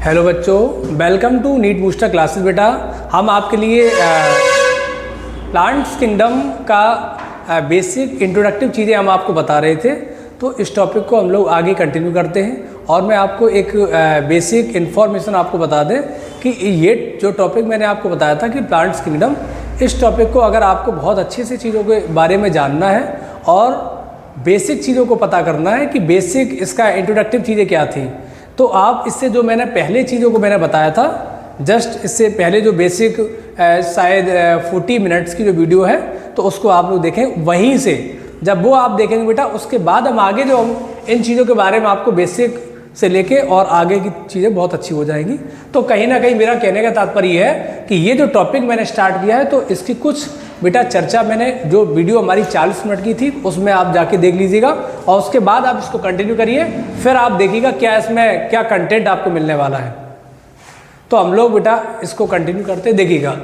Hello बच्चों, welcome to NEET booster classes. बेटा हम आपके लिए प्लांट्स किंगडम का बेसिक इंट्रोडक्टिव चीज़ें हम आपको बता रहे थे। तो इस टॉपिक को हम लोग आगे कंटिन्यू करते हैं और मैं आपको एक बेसिक इन्फॉर्मेशन आपको बता दें कि ये जो टॉपिक मैंने आपको बताया था कि प्लांट्स किंगडम, इस टॉपिक को अगर आपको बहुत अच्छे से चीज़ों के बारे में जानना है और बेसिक चीज़ों को पता करना है कि बेसिक इसका इंट्रोडक्टिव चीज़ें क्या थी, तो आप इससे जो मैंने पहले चीज़ों को मैंने बताया था, जस्ट इससे पहले जो बेसिक शायद 40 मिनट्स की जो वीडियो है, तो उसको आप लोग देखें। वहीं से जब वो आप देखेंगे बेटा, उसके बाद हम आगे जो इन चीज़ों के बारे में आपको बेसिक से लेके और आगे की चीज़ें बहुत अच्छी हो जाएंगी। तो कहीं ना कहीं मेरा कहने का तात्पर्य है कि ये जो टॉपिक मैंने स्टार्ट किया है, तो इसकी कुछ बेटा चर्चा मैंने जो वीडियो हमारी 40 मिनट की थी उसमें आप जाके देख लीजिएगा और उसके बाद आप इसको कंटिन्यू करिए, फिर आप देखिएगा क्या इसमें क्या कंटेंट आपको मिलने वाला है। तो हम लोग बेटा इसको कंटिन्यू करते देखिएगा।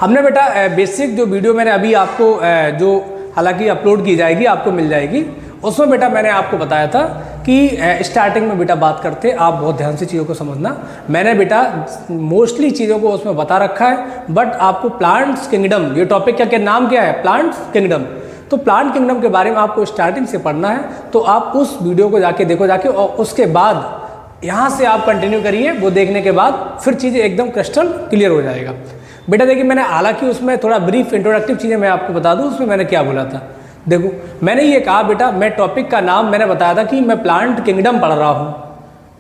हमने बेटा बेसिक जो वीडियो मैंने अभी आपको जो हालांकि अपलोड की जाएगी, आपको मिल जाएगी, उसमें बेटा मैंने आपको बताया था कि स्टार्टिंग में बेटा बात करते, आप बहुत ध्यान से चीज़ों को समझना। मैंने बेटा मोस्टली चीज़ों को उसमें बता रखा है, बट आपको प्लांट्स किंगडम, ये टॉपिक क्या नाम क्या है, प्लांट्स किंगडम। तो प्लांट किंगडम के बारे में आपको स्टार्टिंग से पढ़ना है, तो आप उस वीडियो को जाके देखो जाके, और उसके बाद यहाँ से आप कंटिन्यू करिए। वो देखने के बाद फिर चीज़ें एकदम क्रिस्टल क्लियर हो जाएगा। बेटा देखिए, मैंने हालांकि उसमें थोड़ा ब्रीफ इंट्रोडक्टिव चीज़ें मैं आपको बता दूँ उसमें मैंने क्या बोला था। देखो मैंने ये कहा बेटा, मैं टॉपिक का नाम मैंने बताया था कि मैं प्लांट किंगडम पढ़ रहा हूँ।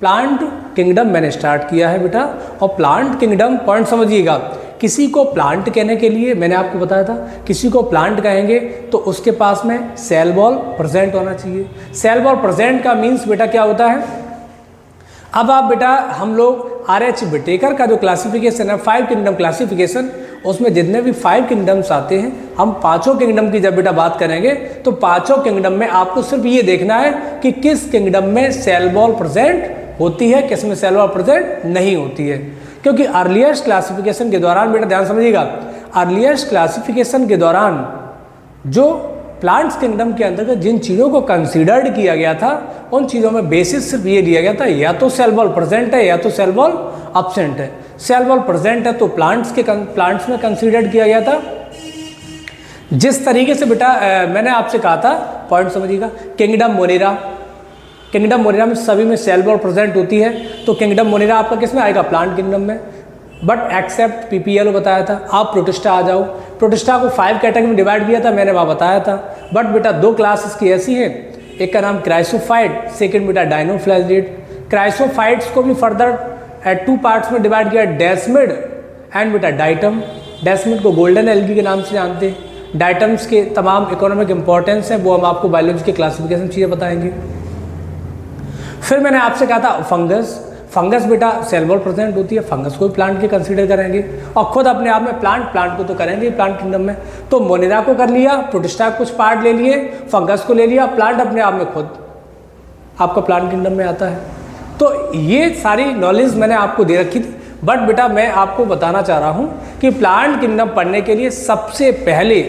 प्लांट किंगडम मैंने स्टार्ट किया है बेटा, और प्लांट किंगडम पॉइंट समझिएगा। किसी को प्लांट कहने के लिए मैंने आपको बताया था, किसी को प्लांट कहेंगे तो उसके पास में सेल वॉल प्रेजेंट होना चाहिए। सेल वॉल प्रेजेंट का मीन्स बेटा क्या होता है। अब आप बेटा हम लोग RH विटेकर का जो क्लासिफिकेशन है, 5 किंगडम क्लासिफिकेशन, उसमें जितने भी 5 किंगडम्स आते हैं, हम पांचों किंगडम की जब बेटा बात करेंगे तो पांचों किंगडम में आपको सिर्फ ये देखना है कि किस किंगडम में सेल वॉल प्रेजेंट होती है, किस में सेल वॉल प्रेजेंट नहीं होती है। क्योंकि अर्लीस्ट क्लासिफिकेशन के दौरान बेटा ध्यान समझिएगा, अर्लीस्ट क्लासिफिकेशन के दौरान जो प्लांट्स किंगडम के अंतर्गत जिन चीज़ों को कंसीडर्ड किया गया था, उन चीज़ों में बेसिस सिर्फ ये दिया गया था, या तो सेल वॉल प्रेजेंट है या तो सेल वॉल एब्सेंट है। सेल वॉल प्रेजेंट है तो प्लांट्स में कंसीडर्ड किया गया था। जिस तरीके से बेटा मैंने आपसे कहा था, पॉइंट समझिएगा, किंगडम मोनेरा में सभी में सेल वॉल प्रेजेंट होती है, तो किंगडम मोनेरा आपका किस में आएगा, प्लांट किंगडम में। बट एक्सेप्ट PPLO बताया था। आप प्रोटिस्टा आ जाओ, प्रोटिस्टा को 5 कैटेगरी में डिवाइड किया था, मैंने वहाँ बताया था। बट बेटा 2 क्लासेस की ऐसी है, एक का नाम क्राइसोफाइट, सेकेंड बेटा डायनोफ्लैजिड। क्राइसोफाइट्स को भी फर्दर 2 पार्ट्स में डिवाइड किया, डेस्मिड एंड बेटा डाइटम। डेस्मिड को गोल्डन एल्गी के नाम से जानते हैं। डाइटम्स के तमाम इकोनॉमिक इंपॉर्टेंस है, वो हम आपको बायोलॉजी के क्लासिफिकेशन चीज़ें बताएंगे। फिर मैंने आपसे कहा था फंगस बेटा सेल वॉल प्रेजेंट होती है, फंगस को भी प्लांट के कंसीडर करेंगे, और खुद अपने आप में प्लांट को तो करेंगे प्लांट किंगडम में। तो मोनेरा को कर लिया, प्रोटिस्टा कुछ पार्ट ले लिए, फंगस को ले लिया, प्लांट अपने आप में खुद आपका प्लांट किंगडम में आता है। तो ये सारी नॉलेज मैंने आपको दे रखी थी। बट बेटा मैं आपको बताना चाह रहा हूँ कि प्लांट किंगडम पढ़ने के लिए सबसे पहले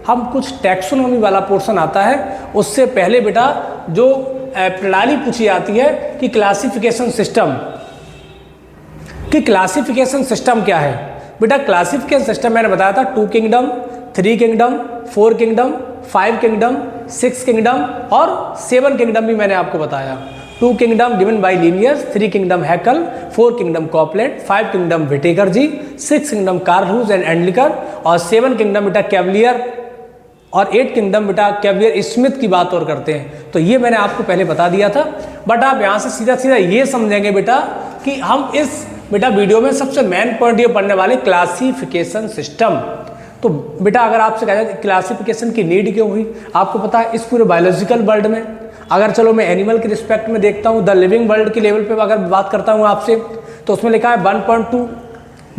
हम कुछ टैक्सोनॉमी वाला पोर्शन आता है, उससे पहले बेटा जो प्रणाली पूछी जाती है कि क्लासिफिकेशन सिस्टम क्या है। बेटा क्लासिफिकेशन सिस्टम मैंने बताया था 2 kingdom, 3 kingdom, 4 kingdom, 5 kingdom, 6 kingdom और 7 किंगडम भी मैंने आपको बताया। 2 kingdom given by Linnaeus, 3 kingdom Haeckel, 4 kingdom Copeland, 5 kingdom Whittaker ji, 6 kingdom Carl Woese and एंडलिकर, और 7 किंगडम बेटा कैवलियर, और 8 किंगडम बेटा कैवियर स्मिथ की बात और करते हैं। तो ये मैंने आपको पहले बता दिया था। बट आप यहाँ से सीधा सीधा ये समझेंगे बेटा कि हम इस बेटा वीडियो में सबसे मेन पॉइंट ये पढ़ने वाले क्लासिफिकेशन सिस्टम। तो बेटा अगर आपसे कहा जाए क्लासिफिकेशन की नीड क्यों हुई, आपको पता है इस पूरे बायोलॉजिकल वर्ल्ड में, अगर चलो मैं एनिमल के रिस्पेक्ट में देखता हूँ, द लिविंग वर्ल्ड के लेवल पे अगर बात करता हूँ आपसे, तो उसमें लिखा है 1.2,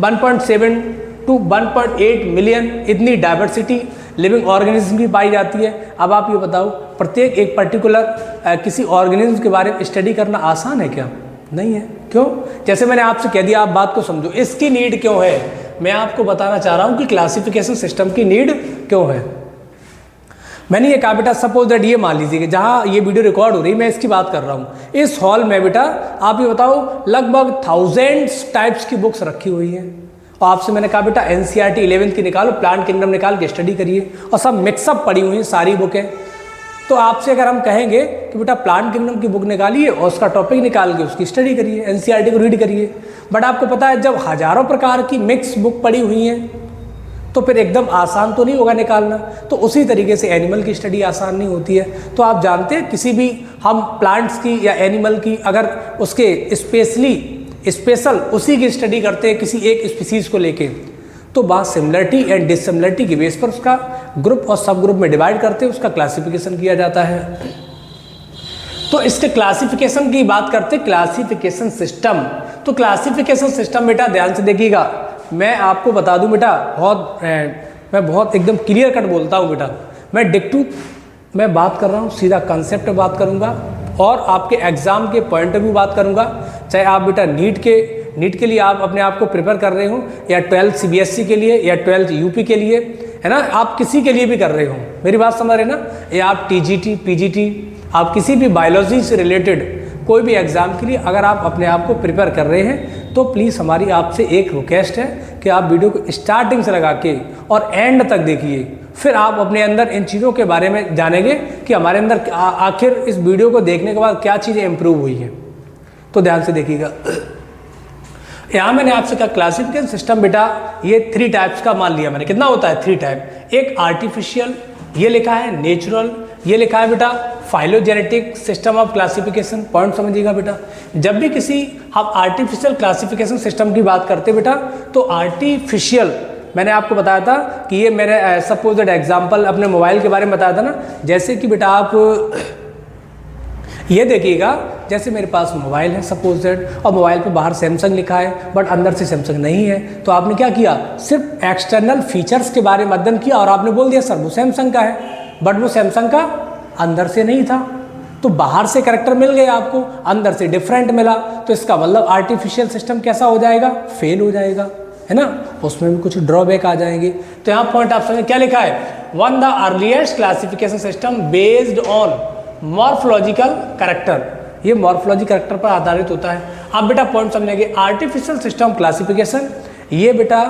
1.7 टू 1.8 मिलियन इतनी डाइवर्सिटी लिविंग ऑर्गेनिज्म की पाई जाती है। अब आप ये बताओ, प्रत्येक एक पर्टिकुलर किसी ऑर्गेनिज्म के बारे में स्टडी करना आसान है क्या? नहीं है। क्यों? जैसे मैंने आपसे कह दिया, आप बात को समझो, इसकी नीड क्यों है। मैं आपको बताना चाह रहा हूँ कि क्लासिफिकेशन सिस्टम की नीड क्यों है। मैंने ये कहा बेटा सपोज दैट ये मान लीजिए कि जहाँ ये वीडियो रिकॉर्ड हो रही है मैं इसकी बात कर रहा हूँ, इस हॉल में बेटा आप ये बताओ लगभग थाउजेंड्स टाइप्स की बुक्स रखी हुई हैं और आपसे मैंने कहा बेटा NCERT 11th की निकालो, प्लांट किंगडम निकाल के स्टडी करिए और सब मिक्सअप पड़ी हुई हैं सारी बुकें। तो आपसे अगर हम कहेंगे कि बेटा प्लांट किंगडम की बुक निकालिए और उसका टॉपिक निकाल के उसकी स्टडी करिए, NCERT को रीड करिए, बट आपको पता है जब हजारों प्रकार की मिक्स बुक पड़ी हुई हैं तो फिर एकदम आसान तो नहीं होगा निकालना। तो उसी तरीके से एनिमल की स्टडी आसान नहीं होती है। तो आप जानते हैं किसी भी हम प्लांट्स की या एनिमल की अगर उसके स्पेशल उसी की स्टडी करते हैं किसी एक स्पीसीज को लेके, तो बात सिमिलरिटी एंड डिससिमिलरिटी की बेस पर उसका ग्रुप और सब ग्रुप में डिवाइड करते हैं, उसका क्लासिफिकेशन किया जाता है। तो इसके क्लासिफिकेशन की बात करते हैं, क्लासिफिकेशन सिस्टम। तो क्लासिफिकेशन सिस्टम बेटा ध्यान से देखिएगा, मैं आपको बता दूं बेटा मैं बहुत एकदम क्लियर कट बोलता हूं बेटा, मैं डिक्टू मैं बात कर रहा हूं, सीधा कंसेप्ट बात करूंगा और आपके एग्जाम के पॉइंट ऑफ व्यू बात करूंगा। चाहे आप बेटा नीट के लिए आप अपने आप को प्रिपेयर कर रहे हो या 12th CBSE के लिए या 12th UP के लिए, है ना, आप किसी के लिए भी कर रहे हो, मेरी बात समझ रहे ना, या आप TGT PGT आप किसी भी बायोलॉजी से रिलेटेड कोई भी एग्ज़ाम के लिए अगर आप अपने आप को प्रिपेयर कर रहे हैं तो प्लीज़ हमारी आपसे एक रिक्वेस्ट है कि आप वीडियो को स्टार्टिंग से लगा के और एंड तक देखिए, फिर आप अपने अंदर इन चीज़ों के बारे में जानेंगे कि हमारे अंदर आखिर इस वीडियो को देखने के बाद क्या चीज़ें इंप्रूव हुई हैं। तो ध्यान से देखिएगा, यहाँ मैंने आपसे कहा क्लासिफिकेशन सिस्टम बेटा ये 3 टाइप्स का मान लिया मैंने, कितना होता है 3 टाइप, एक आर्टिफिशियल, ये लिखा है नेचुरल, ये लिखा है बेटा phylogenetic system of classification. Point समझिएगा बेटा, जब भी किसी हम आर्टिफिशियल क्लासिफिकेशन सिस्टम की बात करते बेटा तो आर्टिफिशियल मैंने आपको बताया था कि ये मैंने सपोज दैट एग्जांपल अपने मोबाइल के बारे में बताया था ना, जैसे कि बेटा आप ये देखिएगा, जैसे मेरे पास मोबाइल है सपोज दैट और मोबाइल पे बाहर सैमसंग लिखा है बट अंदर से सैमसंग नहीं है, तो आपने क्या किया, सिर्फ एक्सटर्नल फीचर्स के बारे में अध्ययन किया और आपने बोल दिया सर वो सैमसंग का है, बट वो सैमसंग का अंदर से नहीं था। तो बाहर से कैरेक्टर मिल गया आपको, अंदर से डिफरेंट मिला, तो इसका मतलब आर्टिफिशियल सिस्टम कैसा हो जाएगा, फेल हो जाएगा, है ना, उसमें भी कुछ ड्रॉबैक आ जाएंगे। तो यहाँ पॉइंट आप समझे क्या लिखा है, one the earliest classification system based on morphological character, ये मॉर्फोलॉजी कैरेक्टर पर आधारित होता है। आप बेटा पॉइंट समझेंगे, आर्टिफिशियल सिस्टम क्लासिफिकेशन ये बेटा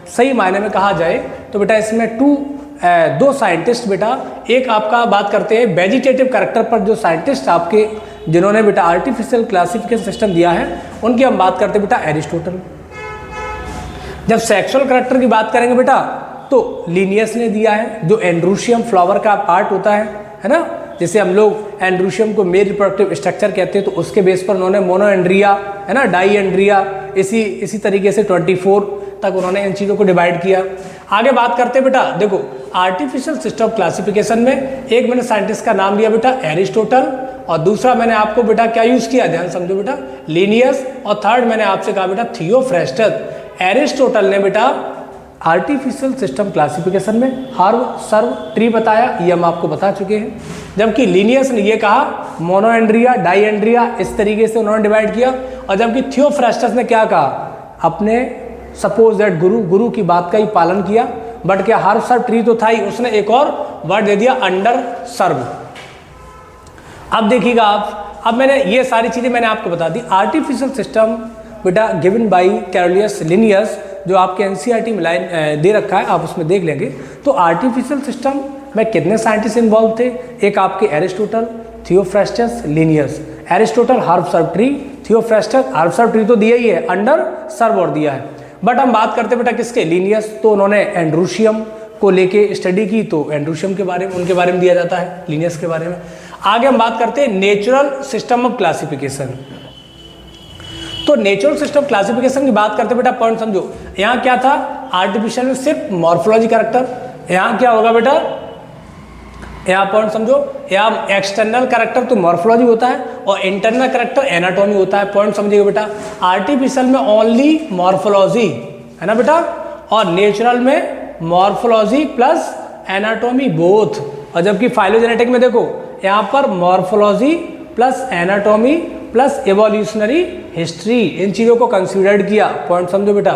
सही मायने में कहा जाए तो बेटा इसमें 2 साइंटिस्ट बेटा, एक आपका बात करते हैं वेजिटेटिव कैरेक्टर पर, जो साइंटिस्ट आपके जिन्होंने बेटा आर्टिफिशियल क्लासिफिकेशन सिस्टम दिया है उनकी हम बात करते हैं बेटा एरिस्टोटल। जब सेक्सुअल कैरेक्टर की बात करेंगे बेटा तो लिनियस ने दिया है, जो एंड्रूशियम फ्लावर का पार्ट होता है ना, जैसे हम लोग एंड्रूशियम को मेल रिप्रोडक्टिव स्ट्रक्चर कहते हैं, तो उसके बेस पर उन्होंने मोनोएंड्रिया, है ना, डाईएंड्रिया, इसी तरीके से 24 तक उन्होंने इन चीज़ों को डिवाइड किया। आगे बात करते हैं बेटा, देखो आर्टिफिशियल सिस्टम क्लासिफिकेशन में एक मैंने साइंटिस्ट का नाम लिया बेटा एरिस्टोटल, और दूसरा मैंने आपको बेटा क्या यूज़ किया, ध्यान समझो बेटा, लिनियस, और थर्ड मैंने आपसे कहा बेटा थियोफ्रेस्टस। एरिस्टोटल ने बेटा आर्टिफिशियल सिस्टम क्लासिफिकेशन में हर्व सर्व ट्री बताया, ये हम आपको बता चुके हैं, जबकि लिनियस ने ये कहा मोनोएंड्रिया डाईएंड्रिया, इस तरीके से उन्होंने डिवाइड किया, और जबकि थियोफ्रेस्टस ने क्या कहा, अपने सपोज दैट गुरु की बात का ही पालन किया, बट क्या हर्व सर्व ट्री तो था ही, उसने एक और वर्ड दे दिया अंडर सर्व। अब देखिएगा आप, अब मैंने ये सारी चीज़ें मैंने आपको बता दी। आर्टिफिशियल सिस्टम बेटा गिवन बाई कैरोलियस लिनियस, जो आपके NCERT में लाइन दे रखा है, आप उसमें देख लेंगे। तो आर्टिफिशियल सिस्टम में कितने साइंटिस्ट इन्वॉल्व थे, एक आपके Aristotle, Theophrastus, Linnaeus. Aristotle herb सर्व ट्री, थियोफ्रेस्टस हर्व सर्व ट्री तो दिया ही है, अंडर सर्व और दिया है, बट हम बात करते बेटा किसके, लिनियस, तो उन्होंने एंड्रूशियम को लेके स्टडी की, तो एंड्रूशियम के बारे में उनके बारे में दिया जाता है, लिनियस के बारे में। आगे हम बात करते हैं नेचुरल सिस्टम ऑफ क्लासिफिकेशन। तो नेचुरल सिस्टम क्लासिफिकेशन की बात करते बेटा पॉइंट समझो, यहाँ क्या था, आर्टिफिशियल में सिर्फ मॉर्फोलॉजी कैरेक्टर, यहाँ क्या होगा बेटा, यहाँ पॉइंट समझो, यहाँ एक्सटर्नल कैरेक्टर तो मॉर्फोलॉजी होता है और इंटरनल कैरेक्टर एनाटॉमी होता है। पॉइंट समझिएगा बेटा, आर्टिफिशियल में ओनली मॉर्फोलॉजी है ना बेटा, और नेचुरल में मॉर्फोलॉजी प्लस एनाटॉमी बोथ, और जबकि फाइलोजेनेटिक में देखो यहाँ पर morphology plus anatomy plus evolutionary history, इन चीज़ों को कंसीडर्ड किया। पॉइंट समझो बेटा,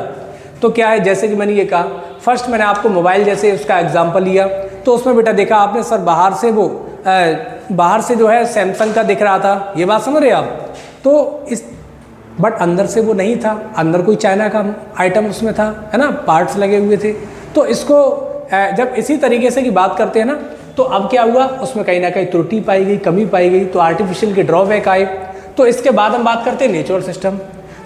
तो क्या है, जैसे कि मैंने ये कहा, फर्स्ट मैंने आपको मोबाइल जैसे उसका एग्जांपल लिया तो उसमें बेटा देखा आपने सर बाहर से जो है सैमसंग का दिख रहा था, ये बात समझ रहे आप। तो इस बट अंदर से वो नहीं था, अंदर कोई चाइना का आइटम उसमें था, है ना, पार्ट्स लगे हुए थे। तो इसको जब इसी तरीके से की बात करते हैं ना, तो अब क्या हुआ, उसमें कहीं ना कहीं त्रुटि पाई गई, कमी पाई गई, तो आर्टिफिशियल के ड्रॉबैक आए। तो इसके बाद हम बात करते हैं नेचुरल सिस्टम।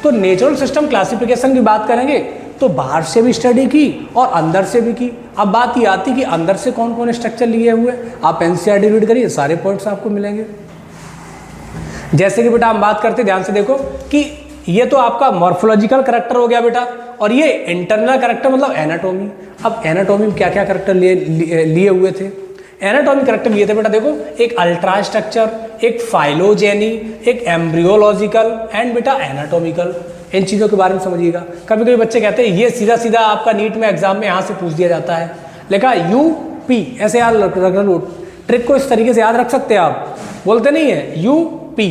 तो नेचुरल सिस्टम क्लासिफिकेशन की बात करेंगे तो बाहर से भी स्टडी की और अंदर से भी की। अब बात ये आती कि अंदर से कौन कौन स्ट्रक्चर लिए हुए, आप एनसीईआरटी रीड करिए, सारे पॉइंट्स आपको मिलेंगे। जैसे कि बेटा हम बात करते, ध्यान से देखो कि ये तो आपका मॉर्फोलॉजिकल करेक्टर हो गया बेटा, और ये इंटरनल करेक्टर मतलब एनाटॉमी। अब एनाटॉमी में क्या क्या करेक्टर लिए हुए थे, एनाटॉमी करेक्टर लिए थे बेटा, देखो एक अल्ट्रा स्ट्रक्चर, एक फाइलोजेनी, एक एम्ब्रियोलॉजिकल एंड बेटा एनाटॉमिकल। इन चीज़ों के बारे में समझिएगा। कभी कभी बच्चे कहते हैं ये सीधा सीधा आपका नीट में एग्जाम में यहाँ से पूछ दिया जाता है, लिखा यूपी, ऐसे याद रख लो, ट्रिक को इस तरीके से याद रख सकते हैं आप, बोलते नहीं है यूपी,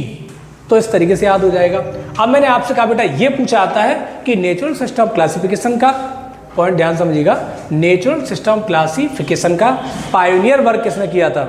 तो इस तरीके से याद हो जाएगा। अब मैंने आपसे कहा बेटा ये पूछा आता है कि नेचुरल सिस्टम क्लासिफिकेशन का पॉइंट ध्यान समझिएगा, नेचुरल सिस्टम क्लासिफिकेशन का पायोनियर वर्क किसने किया था,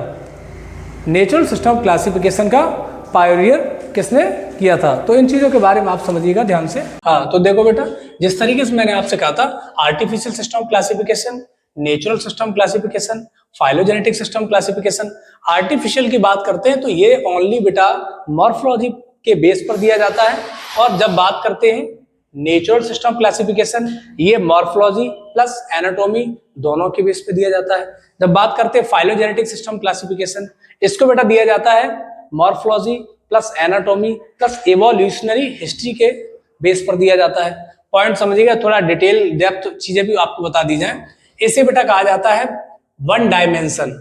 नेचुरल सिस्टम क्लासिफिकेशन का पायोनियर किसने किया था। तो इन चीजों के बारे में आप समझिएगा ध्यान से। हाँ, तो देखो बेटा, जिस तरीके से मैंने आपसे कहा था artificial system classification, natural system classification, phylogenetic system classification. Artificial की बात करते हैं तो ये ओनली बेटा मॉर्फोलॉजी के बेस पर दिया जाता है, और जब बात करते हैं नेचुरल सिस्टम क्लासिफिकेशन, ये मॉर्फोलॉजी प्लस एनाटॉमी दोनों के बेस पे दिया जाता है। जब बात करते हैं फाइलोजेनेटिक सिस्टम क्लासिफिकेशन, इसको बेटा दिया जाता है morphology plus anatomy plus evolutionary history के बेस पर दिया जाता है। पॉइंट समझिएगा, थोड़ा डिटेल डेप्थ चीजें भी आपको बता दी जाए। इसे बेटा कहा जाता है वन डायमेंशन,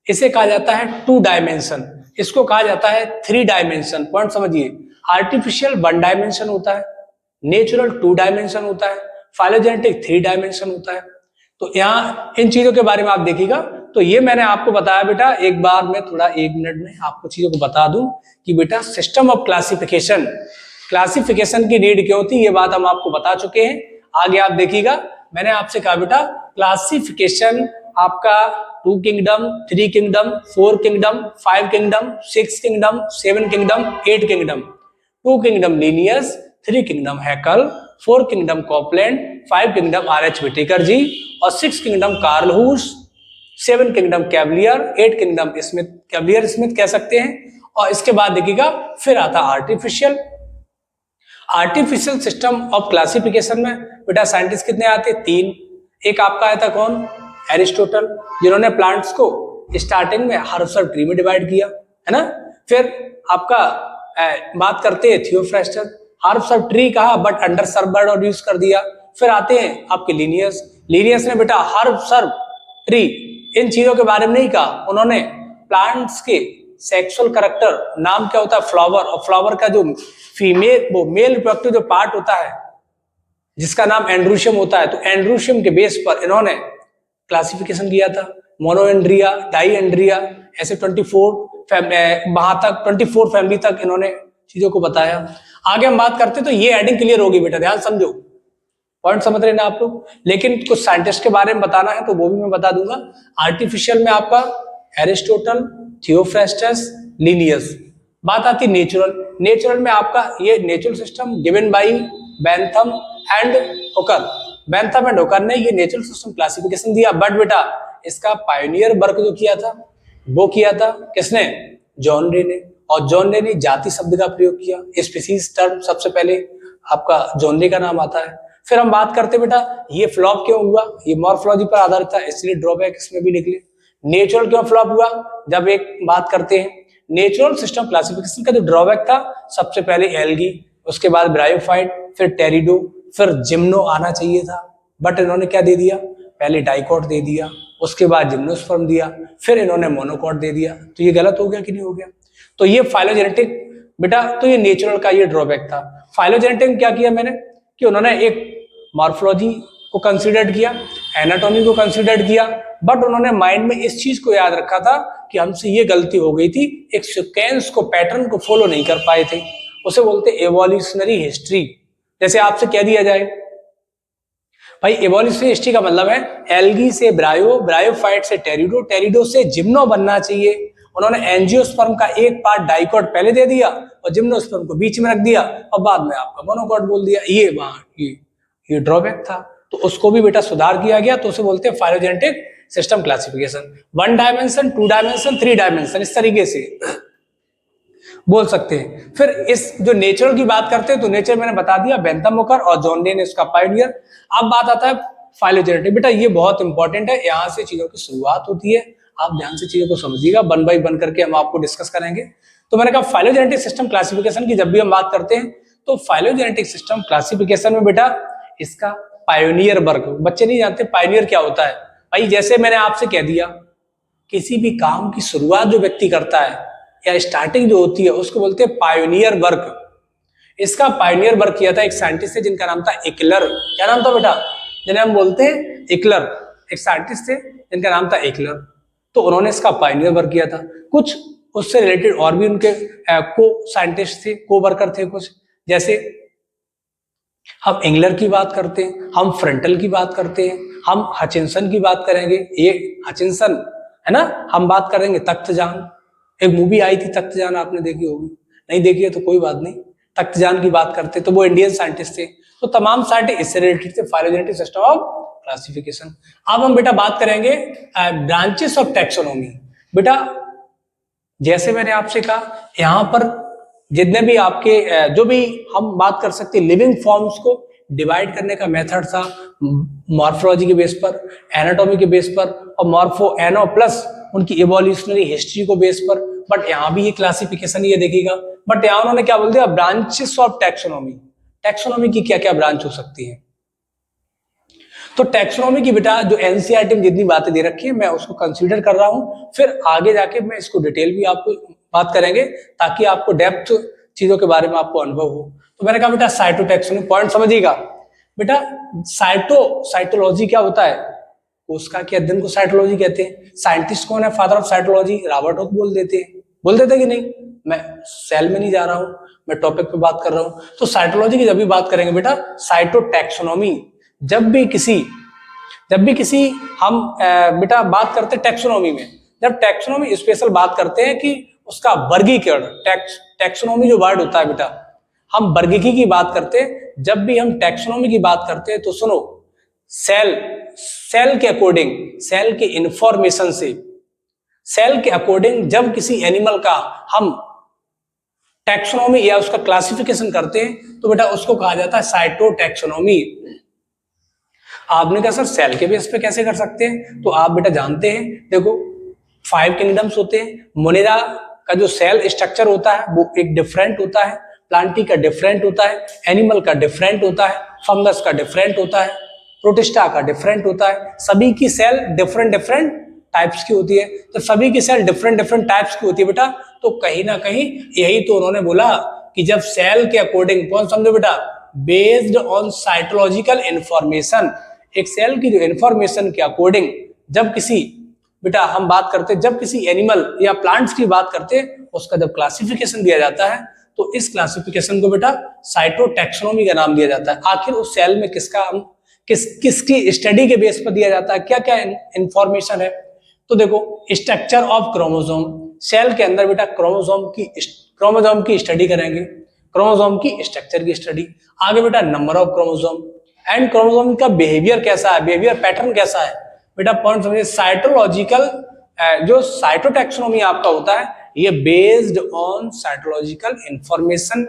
इसे कहा जाता है टू डायमेंशन, इसको कहा जाता है थ्री डायमेंशन। पॉइंट समझिए, आर्टिफिशियल वन डायमेंशन होता है, नेचुरल टू डायमेंशन होता है, फाइलोजेनेटिक थ्री डायमेंशन होता है। तो यहाँ इन चीजों के बारे में आप देखिएगा। तो ये मैंने आपको बताया बेटा, एक बार मैं थोड़ा 1 मिनट में आपको चीजों को बता दूं कि बेटा सिस्टम ऑफ क्लासिफिकेशन, क्लासिफिकेशन की नीड क्यों थी, ये बात हम आपको बता चुके हैं। आगे आप देखिएगा, मैंने आपसे कहा बेटा क्लासिफिकेशन आपका 2 kingdom, 3 kingdom, 4 kingdom, 5 kingdom, 6 kingdom, 7 kingdom, 8 kingdom, 2 kingdom Linnaeus, 3 kingdom Haeckel, 4 kingdom Copeland, 5 kingdom R H. Whittaker ji, और 6 kingdom Carl Woese, 7 kingdom Cavalier, 8 kingdom Smith, Cavalier Smith कह सकते हैं। और इसके बाद देखिएगा फिर आता artificial. Artificial system of classification में बेटा साइंटिस्ट कितने आते, 3। एक आपका आया था कौन, एरिस्टोटल, जिन्होंने प्लांट्स को स्टार्टिंग में हर्बसर ट्री में डिवाइड किया, है ना। फिर आपका बात करते हैं थियोफ्रास्टस, हर्बसर ट्री कहा बट अंडर सर्वर्ड और यूज कर दिया। फिर आते हैं आपके लीनियस, लीनियस ने बेटा हर्बसर ट्री इन चीजों के बारे में नहीं कहा, उन्होंने प्लांट्स के सेक्सुअल कैरेक्टर, नाम क्या होता है फ्लावर, और फ्लावर का जो फीमेल वो मेल रिप्रोडक्टिव जो पार्ट होता है जिसका नाम एंड्रूशियम होता है, तो एंड्रूशियम के बेस पर इन्होंने क्लासिफिकेशन किया था, मोनोएंड्रिया, डाईएंड्रिया, ऐसे 24 फैमिली तक इन्होंने चीजों को बताया। आगे हम बात करते तो ये हेडिंग क्लियर होगी बेटा, ध्यान समझो, पॉइंट समझ रहे ना आप लोग। लेकिन कुछ साइंटिस्ट के बारे में बताना है तो वो भी मैं बता दूंगा। आर्टिफिशियल में आपका एरिस्टोटल, थियोफ्रास्टस, लीनियस। बात आती नेचुरल, नेचुरल में आपका ये natural system given by Bentham and Hooker, Bentham and Hooker ने ये नेचुरल सिस्टम क्लासिफिकेशन दिया। बट बेटा इसका पायोनियर वर्क जो किया था वो किया था किसने, जॉन रे ने। और जॉन रे ने जाति शब्द का प्रयोग किया, स्पीसीज टर्म सबसे पहले आपका जॉन रे का नाम आता है। फिर हम बात करते बेटा ये फ्लॉप क्यों हुआ, ये मॉर्फोलॉजी पर आधारित था इसलिए ड्रॉबैक इसमें भी निकले। नेचुरल क्यों फ्लॉप हुआ, जब एक बात करते हैं नेचुरल सिस्टम क्लासिफिकेशन का जो ड्रॉबैक था, सबसे पहले एल्गी, उसके बाद ब्रायोफाइट, फिर टेरिडो, फिर जिम्नो आना चाहिए था, बट इन्होंने क्या दे दिया, पहले डाइकॉट दे दिया, उसके बाद जिम्नोस्पर्म दिया, फिर इन्होंने मोनोकॉट दे दिया। तो ये गलत हो गया कि नहीं हो गया। तो ये फाइलोजेनेटिक बेटा, तो ये नेचुरल का ये ड्रॉबैक था। फाइलोजेनेटिक में क्या किया मैंने कि उन्होंने एक मॉर्फोलॉजी को कंसीडर किया, एनाटॉमी को कंसीडर किया, बट उन्होंने माइंड में इस चीज को याद रखा था कि हमसे ये गलती हो गई थी, एक सीक्वेंस को, पैटर्न को फॉलो नहीं कर पाए थे, उसे बोलते एवोल्यूशनरी हिस्ट्री। जैसे आपसे कह दिया जाए भाई एवोल्यूशनरी हिस्ट्री का मतलब है एल्गी से ब्रायो, ब्रायोफाइट से टेरिडो, टेरिडो से जिम्नो बनना चाहिए। उन्होंने एंजियोस्पर्म का एक पार्ट डाइकॉट पहले दे दिया और जिम्नोस्पर्म को बीच में रख दिया और बाद में आपका मोनोकॉट बोल दिया। ये ड्रॉबैक था, तो उसको भी बेटा सुधार किया गया, तो उसे बोलते हैं phylogenetic system classification. 1 dimension, 2 dimension, 3 dimension, इस तरीके से बोल सकते हैं। फिर इस जो नेचर की बात करते हैं तो नेचर मैंने बता दिया, बेंथम ओकर और जॉन डे ने इसका पायोनियर। अब बात आता है फाइलोजेनेटिक। बेटा ये बहुत इंपॉर्टेंट है, यहां से चीजों की शुरुआत होती है, आप ध्यान से चीजों को समझिएगा, 1 बाय 1 करके हम आपको डिस्कस करेंगे। तो मैंने कहा फाइलोजेनेटिक सिस्टम क्लासिफिकेशन की जब भी हम बात करते हैं तो फाइलोजेनेटिक सिस्टम क्लासिफिकेशन में बेटा इसका पायोनियर वर्क, बच्चे नहीं जानते पायोनियर क्या होता है। भाई जैसे मैंने आपसे कह दिया, किसी भी काम की शुरुआत जो व्यक्ति करता है या स्टार्टिंग जो होती है उसको बोलते हैं पायोनियर वर्क। इसका पायोनियर वर्क किया था एक साइंटिस्ट थे जिनका नाम था एक्लर। क्या नाम था बेटा? जिन्हें हम बोलते हैं एक्लर। एक साइंटिस्ट थे जिनका नाम था एक्लर, तो उन्होंने इसका पायोनियर वर्क किया था। कुछ उससे रिलेटेड और भी उनके को साइंटिस्ट थे, को वर्कर थे कुछ, जैसे हम एंगलर की बात करते हैं, हम फ्रंटल की बात करते हैं, हम हचिंसन की बात करेंगे, ये हचिंसन है ना। हम बात करेंगे तख्तजान, एक मूवी आई थी तख्तजान, आपने देखी होगी, नहीं देखी है तो कोई बात नहीं, तख्तजान की बात करते, तो वो इंडियन साइंटिस्ट थे। तो तमाम साइंटिस्ट इससे रिलेटेड थे, फाइलोजेनेटिक सिस्टम ऑफ क्लासिफिकेशन। अब हम बेटा बात करेंगे ब्रांचेस ऑफ टैक्सोनॉमी। बेटा जैसे मैंने आपसे कहा, यहां पर जितने भी आपके जो भी हम बात कर सकते हैं लिविंग फॉर्म्स को डिवाइड करने का मेथड था मॉर्फोलॉजी के बेस पर, एनाटॉमी के बेस पर और मॉर्फो एनो प्लस उनकी इवोल्यूशनरी हिस्ट्री को बेस पर। बट यहाँ भी ये क्लासिफिकेशन ये देखिएगा, बट यहाँ उन्होंने क्या बोल दिया, ब्रांचेस ऑफ टैक्सोनॉमी। टैक्सोनॉमी की क्या क्या ब्रांच हो सकती है? तो टैक्सोनॉमी की बेटा जो एनसीईआरटी में जितनी बातें दे रखी है मैं उसको कंसीडर कर रहा हूं, फिर आगे जाके मैं इसको डिटेल भी आपको बात करेंगे ताकि आपको डेप्थ चीजों के बारे में आपको अनुभव हो। तो मैंने कहा बेटा साइटो टैक्सोनॉमी पॉइंट समझिएगा। बेटा साइटोलॉजी क्या होता है? उसका के अध्ययन को साइटोलॉजी कहते हैं। साइंटिस्ट कौन है father of cytology? Robert Hooke बोल देते कि नहीं? मैं सेल में नहीं जा रहा हूं, मैं टॉपिक पे बात कर रहा हूं। तो साइटोलॉजी की जब भी बात करेंगे बेटा, साइटो टैक्सोनॉमी, जब भी किसी हम बेटा बात करते हैं टैक्सोनॉमी में, जब टैक्सोनॉमी स्पेशल बात करते हैं कि उसका वर्गीकरण, टैक्सोनॉमी जो वर्ड होता है बेटा, हम वर्गीकरण की बात करते हैं। जब भी हम टैक्सोनॉमी की बात करते हैं तो सुनो, सेल के अकॉर्डिंग, सेल के इंफॉर्मेशन से, सेल के अकॉर्डिंग जब किसी एनिमल का हम टैक्सोनॉमी या उसका क्लासिफिकेशन करते हैं तो बेटा उसको कहा जाता है साइटो टैक्सोनॉमी। आपने कहा सर सेल के बेस पे कैसे कर सकते हैं? तो आप बेटा जानते हैं, देखो 5 किंगडम्स होते हैं। मोनेरा का जो सेल स्ट्रक्चर होता है वो एक डिफरेंट होता है, प्लांटी का डिफरेंट होता है, एनिमल का डिफरेंट होता है, फंगस का डिफरेंट होता है, प्रोटिस्टा का डिफरेंट होता है। सभी की सेल डिफरेंट टाइप्स की होती है। तो सभी की सेल डिफरेंट टाइप्स की होती है बेटा। तो कहीं ना कहीं यही तो उन्होंने बोला कि जब सेल के अकॉर्डिंग, कौन समझो बेटा, बेस्ड ऑन साइटोलॉजिकल इंफॉर्मेशन, एक सेल की जो इंफॉर्मेशन के अकॉर्डिंग जब किसी बेटा हम बात करते हैं, जब किसी एनिमल या प्लांट्स की बात करते हैं उसका जब क्लासिफिकेशन दिया जाता है तो इस क्लासिफिकेशन को बेटा साइटोटैक्सोनॉमी का नाम दिया जाता है। आखिर उस सेल में किसकी स्टडी के बेस पर दिया जाता है, क्या क्या इंफॉर्मेशन है? तो देखो स्ट्रक्चर ऑफ क्रोमोसोम, सेल के अंदर बेटा क्रोमोसोम की स्टडी करेंगे, क्रोमोसोम की स्ट्रक्चर की स्टडी। आगे बेटा number of chromosome and chromosome का बिहेवियर कैसा है, बिहेवियर पैटर्न कैसा है बेटा, पॉइंट समझिए। साइटोलॉजिकल जो साइटोटैक्सोनॉमी आपका होता है ये बेस्ड ऑन साइटोलॉजिकल इंफॉर्मेशन,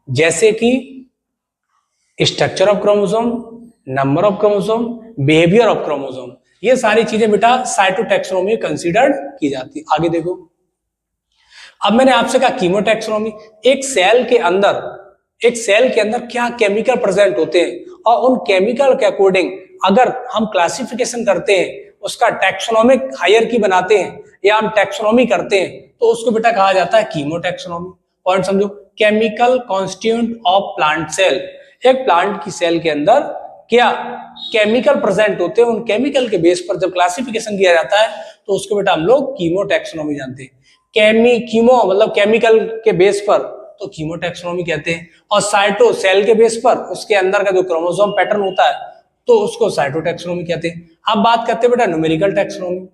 जैसे कि structure of chromosome, number of chromosome, behaviour of chromosome, ये सारी चीजें बेटा साइटोटैक्सोनॉमी कंसीडर्ड की जाती। आगे देखो, अब मैंने आपसे कहा कीमोटैक्सोनॉमी, एक सेल के अंदर क्या केमिकल प्रेजेंट होते हैं और उन केमिकल के अकॉर्डिंग अगर हम क्लासिफिकेशन करते हैं, उसका टैक्सोनॉमिक हायरार्की बनाते हैं या हम टैक्सोनॉमी करते हैं तो उसको बेटा कहा जाता है कीमोटैक्सोनॉमी। पॉइंट समझो, chemical constituent of plant cell, एक प्लांट की सेल के अंदर क्या केमिकल प्रेजेंट होते हैं, उन केमिकल के बेस पर जब क्लासिफिकेशन किया जाता है तो उसको बेटा हम लोग कीमोटैक्सोनॉमी जानते हैं। कीमो मतलब केमिकल के बेस पर, तो कीमोटैक्सोनॉमी कहते हैं। और साइटो सेल के बेस पर, उसके अंदर का जो क्रोमोसोम पैटर्न होता है तो उसको साइटोटैक्सोनॉमी कहते हैं। अब बात करते हैं बेटा न्यूमेरिकल टैक्सोनॉमी।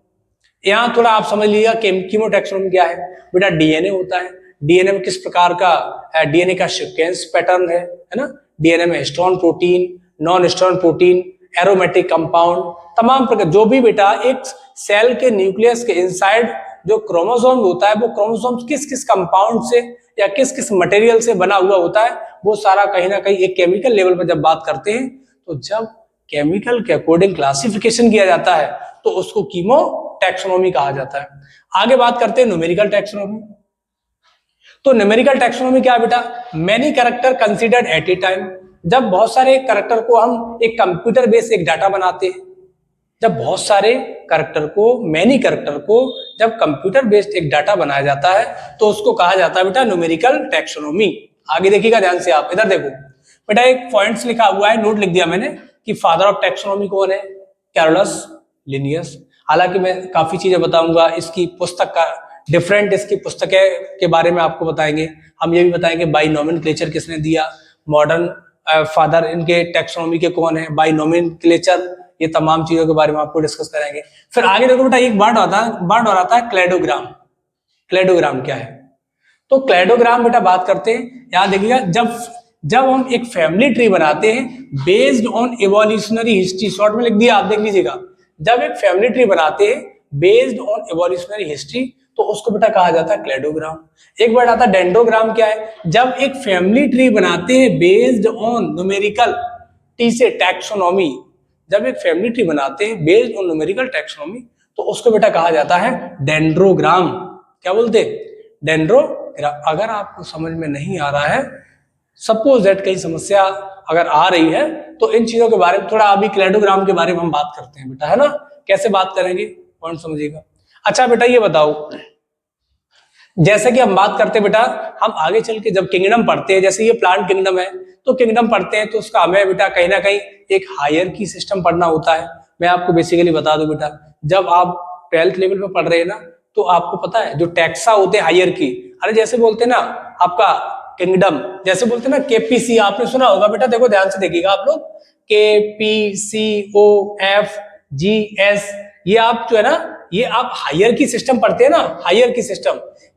यहाँ थोड़ा आप समझ लीजिएगा कीमोटैक्सोनॉमी क्या है। बेटा डीएनए होता है, डीएनए में किस प्रकार का डीएनए का सीक्वेंस पैटर्न है ना। डीएनए में histone protein, non histone protein, aromatic compound, तमाम प्रकार जो भी बेटा एक सेल के न्यूक्लियस के इनसाइड जो क्रोमोसोम होता है, वो क्रोमोसोम किस किस कंपाउंड से या किस किस मटेरियल से बना हुआ होता है, वो सारा कहीं ना कहीं एक केमिकल लेवल पर जब बात करते हैं, तो जब केमिकल के अकॉर्डिंग क्लासिफिकेशन किया जाता है तो उसको कीमो टैक्सोनॉमी कहा जाता है। आगे बात करते हैं न्यूमेरिकल टैक्सोनॉमी। तो न्यूमेरिकल टैक्सोनॉमी क्या है बेटा, many character considered at a time. जब बहुत सारे कैरेक्टर को हम एक कंप्यूटर बेस्ड एक डाटा बनाते हैं, जब बहुत सारे कैरेक्टर को, मेनी कैरेक्टर को जब कंप्यूटर बेस्ड एक डाटा बनाया जाता है तो उसको कहा जाता है बेटा न्यूमेरिकल टैक्सोनॉमी। आगे देखिएगा ध्यान से, आप इधर देखो बेटा, एक पॉइंट्स लिखा हुआ है, नोट लिख दिया मैंने कि फादर ऑफ टैक्सोनॉमी कौन है, कैरोलस लिनियस। हालांकि मैं काफी चीजें बताऊंगा, इसकी पुस्तक का डिफरेंट इसकी पुस्तकें के बारे में आपको बताएंगे। हम ये भी बताएंगे बाइनोमेनक्लेचर किसने दिया, मॉडर्न फादर इनके टैक्सोनॉमी के कौन है, बाइनोमेनक्लेचर, ये तमाम चीजों के बारे में आपको डिस्कस करेंगे। फिर आगे देखो बेटा, एक वर्ड और आता है क्लेडोग्राम। क्लेडोग्राम क्या है, तो क्लेडोग्राम बेटा बात करते हैं, याद देखिएगा, जब हम एक फैमिली ट्री बनाते हैं based on evolutionary history, short में लिख दिया, आप देख लीजिएगा, जब एक फैमिली ट्री बनाते हैं बेस्ड ऑन इवोल्यूशनरी हिस्ट्री तो उसको बेटा कहा जाता है क्लेडोग्राम। एक वर्ड आता है डेंड्रोग्राम। क्या है, जब एक फैमिली ट्री बनाते हैं बेस्ड ऑन न्यूमेरिकल टी से टैक्सोनॉमी, जब एक फैमिली ट्री बनाते हैं बेस्ड ऑन न्यूमेरिकल टैक्सोनॉमी तो उसको बेटा कहा जाता है डेंड्रोग्राम। क्या बोलते हैं, डेंड्रोग्राम। अगर आपको समझ में नहीं आ रहा है, सपोज दैट कहीं समस्या अगर आ रही है, तो इन चीजों के बारे में थोड़ा अभी क्लेडोग्राम के बारे में हम बात करते हैं बेटा, है ना। कैसे बात करेंगे, पॉइंट समझिएगा। अच्छा बेटा ये बताओ, जैसे कि हम बात करते हैं बेटा, हम आगे चल के जब किंगडम पढ़ते हैं, जैसे ये प्लांट किंगडम है, तो किंगडम पढ़ते हैं तो उसका हमें बेटा कहीं ना कहीं एक हायरार्की सिस्टम पढ़ना होता है। मैं आपको बेसिकली बता दूं बेटा, जब आप 12th लेवल पे पढ़ रहे हैं ना, तो आपको पता है जो टैक्सा होते हैं हायरार्की, अरे जैसे बोलते हैं ना आपका किंगडम, जैसे बोलते हैं ना केपीसी, आपने सुना होगा बेटा, देखो ध्यान से देखिएगा आप लोग, KPCOFGS, ये आप जो है ना, ये आप हायरार्की सिस्टम पढ़ते हैं ना, hierarchy system,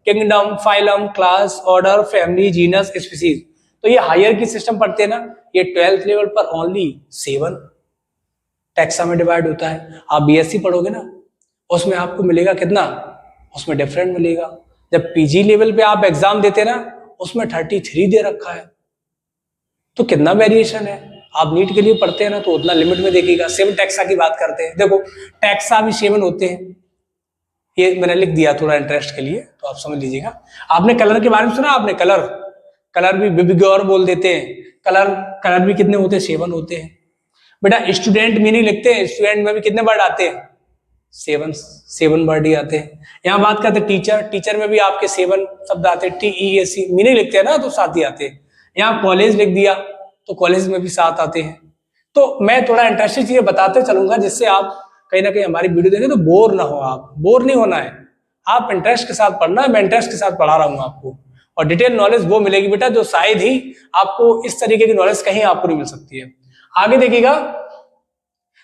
kingdom, phylum, class, order, family, genus, species, तो ये हायरार्की सिस्टम पढ़ते हैं ना, ये 12th लेवल पर ओनली 7 टैक्सा में डिवाइड होता है। आप बीएससी पढ़ोगे ना, उसमें आपको मिलेगा कितना, उसमें डिफरेंट मिलेगा। जब पीजी लेवल पे आप एग्जाम देते हैं ना, उसमें 33 दे रखा है, तो कितना वेरिएशन है। आप नीट के लिए पढ़ते हैं ना, तो उतना लिमिट में देखिएगा। 7 टैक्सा की बात करते हैं, देखो टैक्सा भी 7 होते हैं, ये मैंने लिख दिया थोड़ा इंटरेस्ट के लिए, तो आप समझ लीजिएगा। आपने कलर के बारे में सुना, आपने कलर भी बिबिगोर बोल देते हैं, कलर भी कितने होते हैं, 7 होते हैं बेटा। स्टूडेंट मीनिंग लिखते हैं, स्टूडेंट में भी कितने वर्ड आते हैं, 7 वर्ड ही आते हैं। यहाँ बात करते हैं टीचर में भी आपके 7 शब्द आते हैं, TEAC मीनिंग लिखते हैं ना, तो 7 ही आते हैं। यहाँ कॉलेज लिख दिया तो कॉलेज में भी 7 आते हैं। तो मैं थोड़ा इंटरेस्टिंग चीजें बताते चलूंगा, जिससे आप कहीं ना कहीं हमारी वीडियो देखें तो बोर ना हो, आप बोर नहीं होना है, आप इंटरेस्ट के साथ पढ़ना है। मैं इंटरेस्ट के साथ पढ़ा रहा हूँ आपको, और डिटेल नॉलेज वो मिलेगी बेटा जो शायद ही आपको इस तरीके की नॉलेज कहीं आपको नहीं मिल सकती है। आगे देखिएगा,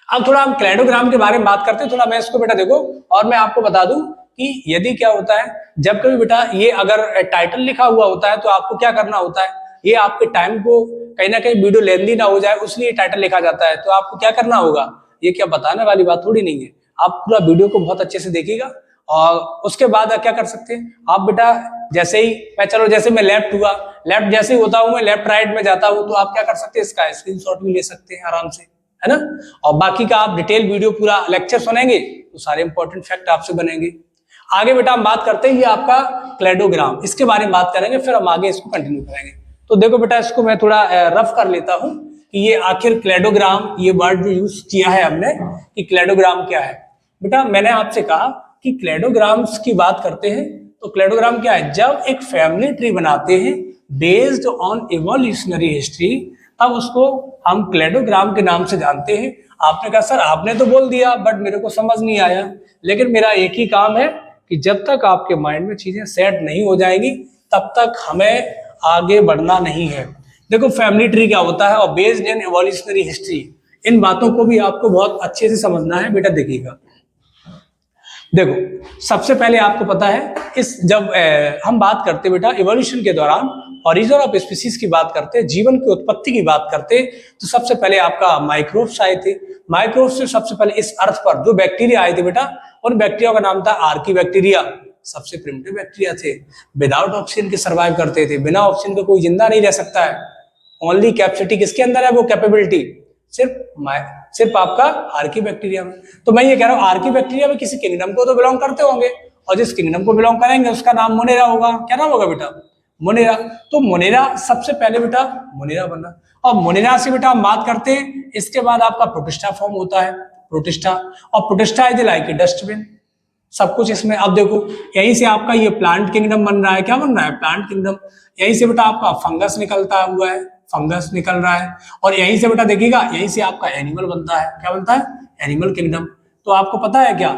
अब थोड़ा हम क्लेडोग्राम के बारे में बात करते हैं, थोड़ा मैं इसको बेटा देखो, और मैं आपको बता दूं कि यदि क्या होता है, जब कभी बेटा ये अगर टाइटल लिखा हुआ होता है तो आपको क्या करना होता है, ये आपके टाइम को कहीं ना कहीं वीडियो लेंदी ना हो जाए, उसलिए टाइटल लिखा जाता है। तो आपको क्या करना होगा, ये क्या बताने वाली बात थोड़ी नहीं है, आप पूरा वीडियो को बहुत अच्छे से देखिएगा, और उसके बाद क्या कर सकते हैं आप बेटा, जैसे ही जैसे मैं लेफ्ट हुआ, लेफ्ट जैसे ही होता हूं मैं लेफ्ट राइट में जाता हूं, तो आप क्या कर सकते हैं, इसका स्क्रीनशॉट भी ले सकते हैं आराम से, है ना। और बाकी का आप डिटेल वीडियो पूरा लेक्चर सुनेंगे तो सारे इंपॉर्टेंट फैक्ट आपसे बनेंगे। आगे बेटा हम बात करते हैं, ये आपका क्लेडोग्राम, इसके बारे में बात करेंगे, फिर हम आगे इसको कंटिन्यू करेंगे। तो देखो बेटा, इसको मैं थोड़ा रफ कर लेता हूं कि ये आखिर क्लेडोग्राम, ये वर्ड जो यूज किया है हमने कि क्लेडोग्राम क्या है। बेटा मैंने आपसे कहा कि क्लेडोग्राम्स की बात करते हैं, तो क्लेडोग्राम क्या है, जब एक फैमिली ट्री बनाते हैं बेस्ड ऑन इवोल्यूशनरी हिस्ट्री, तब उसको हम क्लेडोग्राम के नाम से जानते हैं। आपने कहा सर आपने तो बोल दिया, बट मेरे को समझ नहीं आया, लेकिन मेरा एक ही काम है कि जब तक आपके माइंड में चीजें सेट नहीं हो जाएंगी तब तक हमें आगे बढ़ना नहीं है। देखो फैमिली ट्री क्या होता है, और बेस्ड इन इवोल्यूशनरी हिस्ट्री, इन बातों को भी आपको बहुत अच्छे से समझना है बेटा। देखिएगा, देखो सबसे पहले आपको पता है इस जब हम बात करते बेटा इवोल्यूशन के दौरान ओरिजिन ऑफ स्पीसीज की बात करते, जीवन की उत्पत्ति की बात करते, तो सबसे पहले आपका माइक्रोब्स आए थे। माइक्रोब्स से सबसे पहले इस अर्थ पर जो बैक्टीरिया आए थे बेटा, उन बैक्टीरिया का नाम था आर्की बैक्टीरिया। सबसे प्रिमिटिव बैक्टीरिया थे, विदाउट ऑक्सीजन के सर्वाइव करते थे, बिना ऑक्सीजन के कोई जिंदा नहीं रह सकता है। ओनली कैपेसिटी किसके अंदर है, वो कैपेबिलिटी सिर्फ आपका आर्की बैक्टीरिया में। तो मैं ये कह रहा हूँ आर्की बैक्टीरिया में किसी किंगडम को तो बिलोंग करते होंगे, और जिस किंगडम को बिलोंग करेंगे उसका नाम मोनेरा होगा। क्या नाम होगा बेटा, मोनेरा। तो मोनेरा सबसे पहले बेटा मोनेरा बना, और मोनेरा से बेटा हम बात करते हैं। इसके बाद आपका प्रोटिस्टा फॉर्म होता है, प्रोटिस्टा, और protista is like A dustbin, सब कुछ इसमें। अब देखो यहीं से आपका ये प्लांट किंगडम बन रहा है। क्या बन रहा है, प्लांट किंगडम। यहीं से बेटा आपका फंगस निकलता हुआ है, फंगस निकल रहा है, और यहीं से बेटा देखिएगा यहीं से आपका एनिमल बनता है। क्या बनता है, एनिमल किंगडम। तो आपको पता है क्या,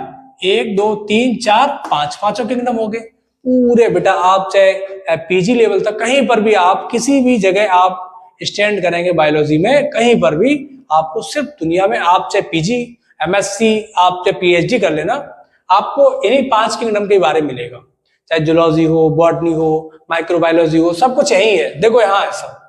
1 2 3 4 5 पांचों किंगडम हो गए पूरे बेटा। आप चाहे पीजी लेवल तक कहीं पर भी आप किसी भी जगह आप स्टैंड करेंगे बायोलॉजी में, कहीं पर भी आपको सिर्फ दुनिया में आप चाहे पीजी एमएससी आप चाहे पीएचडी कर लेना, आपको इन्हीं 5 किंगडम के बारे में मिलेगा। चाहे जूलॉजी हो, बॉटनी हो, माइक्रोबायोलॉजी हो, सब कुछ यही है। देखो यहाँ है सब।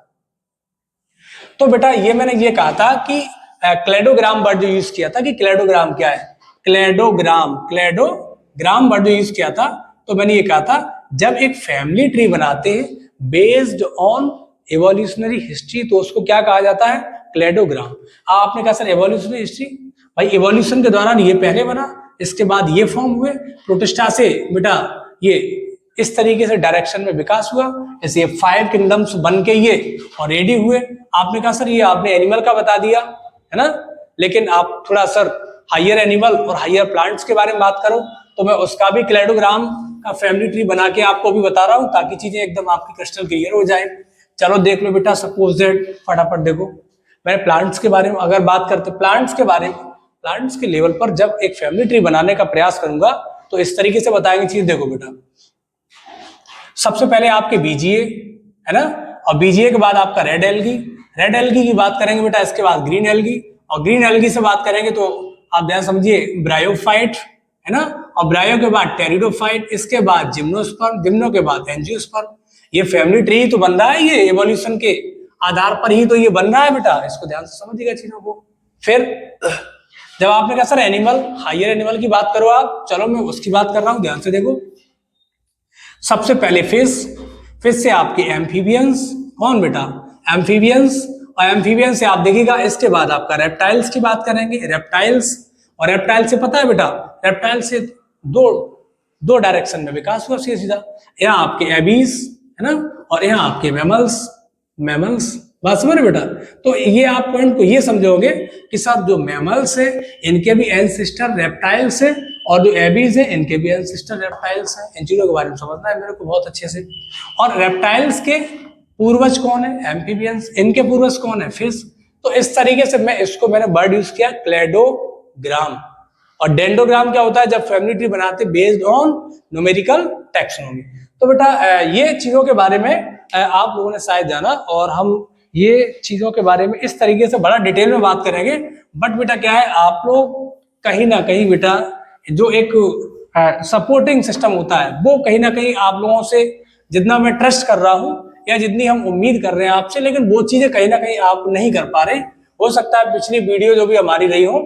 तो बेटा ये मैंने ये कहा था कि क्लेडोग्राम वर्ड जो यूज किया था, कि क्लेडोग्राम क्या है, क्लेडोग्राम वर्ड जो यूज किया था, तो मैंने ये कहा था जब एक फैमिली ट्री बनाते हैं बेस्ड ऑन एवोल्यूशनरी हिस्ट्री, तो उसको क्या कहा जाता है, क्लेडोग्राम। आपने कहा सर एवोल्यूशनरी हिस्ट्री, भाई एवोल्यूशन के दौरान ये पहले बना, इसके बाद ये फॉर्म हुए, प्रोटिस्टा से बेटा ये इस तरीके से डायरेक्शन में विकास हुआ, ऐसे 5 किंगडम्स बन के ये और रेडी हुए। आपने कहा सर ये आपने एनिमल का बता दिया है ना, लेकिन आप थोड़ा सर हायर एनिमल और हायर प्लांट्स के बारे में बात करो, तो मैं उसका भी क्लेडोग्राम का फैमिली ट्री बना के आपको भी बता रहा हूं, ताकि चीजें एकदम आपकी क्रिस्टल क्लियर हो जाए। चलो देख लो बेटा, सपोज दैट फटाफट देखो, मैंने प्लांट्स के बारे में अगर बात करते, प्लांट्स के बारे में, प्लांट्स के लेवल पर जब एक फैमिली ट्री बनाने का प्रयास करूंगा तो इस तरीके से बताएंगे चीज। देखो बेटा, सबसे पहले आपके बीजीए है ना, और बीजीए के बाद आपका रेड एल्गी, रेड एल्गी की बात करेंगे बेटा, इसके बाद ग्रीन एल्गी, और ग्रीन एल्गी से बात करेंगे तो आप ध्यान समझिए ब्रायोफाइट है ना, और ब्रायो के बाद टेरिडोफाइट, इसके बाद जिम्नोस्पर्म, जिम्नो के बाद एंजियोस्पर्म। ये फैमिली ट्री तो बन रहा है, ये एवोल्यूशन के आधार पर ही तो ये बन रहा है बेटा, इसको ध्यान से समझिएगा चीजों को। फिर जब आपने कहा सर एनिमल, हायर एनिमल की बात करो आप, चलो मैं उसकी बात कर रहा हूं, ध्यान से देखो। सबसे पहले फिश, फिश से आपके एम्फीबियंस, कौन बेटा, एम्फीबियंस, और एम्फीबियंस से आप देखिएगा इसके बाद आपका रेप्टाइल्स की बात करेंगे, रेप्टाइल्स, और रेप्टाइल से पता है बेटा, रेप्टाइल से दो डायरेक्शन में विकास हुआ सीधा सीधा। यहाँ आपके एबीज है ना, और यहाँ आपके मैमल्स, मैमल्स, बात समझ रहे बेटा। तो ये आप पॉइंट को ये समझोगे कि सर जो मैमल्स है इनके भी एंसेस्टर रेप्टाइल्स है, और जो एबीज है इनके भी एंसेस्टर रेप्टाइल्स है। इन चीजों के बारे में समझना है मेरे को बहुत अच्छे से। और रेप्टाइल्स के पूर्वज कौन है, एम्फीबियंस, इनके पूर्वज कौन है, फिश। तो इस तरीके से मैंने वर्ड यूज किया क्लेडोग्राम। और डेंडोग्राम क्या होता है, जब फैमिली ट्री बनाते बेस्ड ऑन न्यूमेरिकल टैक्सोनॉमी। तो बेटा ये चीजों के बारे में आप लोगों ने शायद जाना, और हम ये चीजों के बारे में इस तरीके से बड़ा डिटेल में बात करेंगे। बट बेटा क्या है, आप लोग कहीं ना कहीं बेटा जो एक सपोर्टिंग सिस्टम होता है, वो कहीं ना कहीं आप लोगों से जितना मैं ट्रस्ट कर रहा हूं या जितनी हम उम्मीद कर रहे हैं आपसे, लेकिन वो चीजें कहीं ना कहीं आप नहीं कर पा रहे। हो सकता है पिछली वीडियो जो भी हमारी रही हो,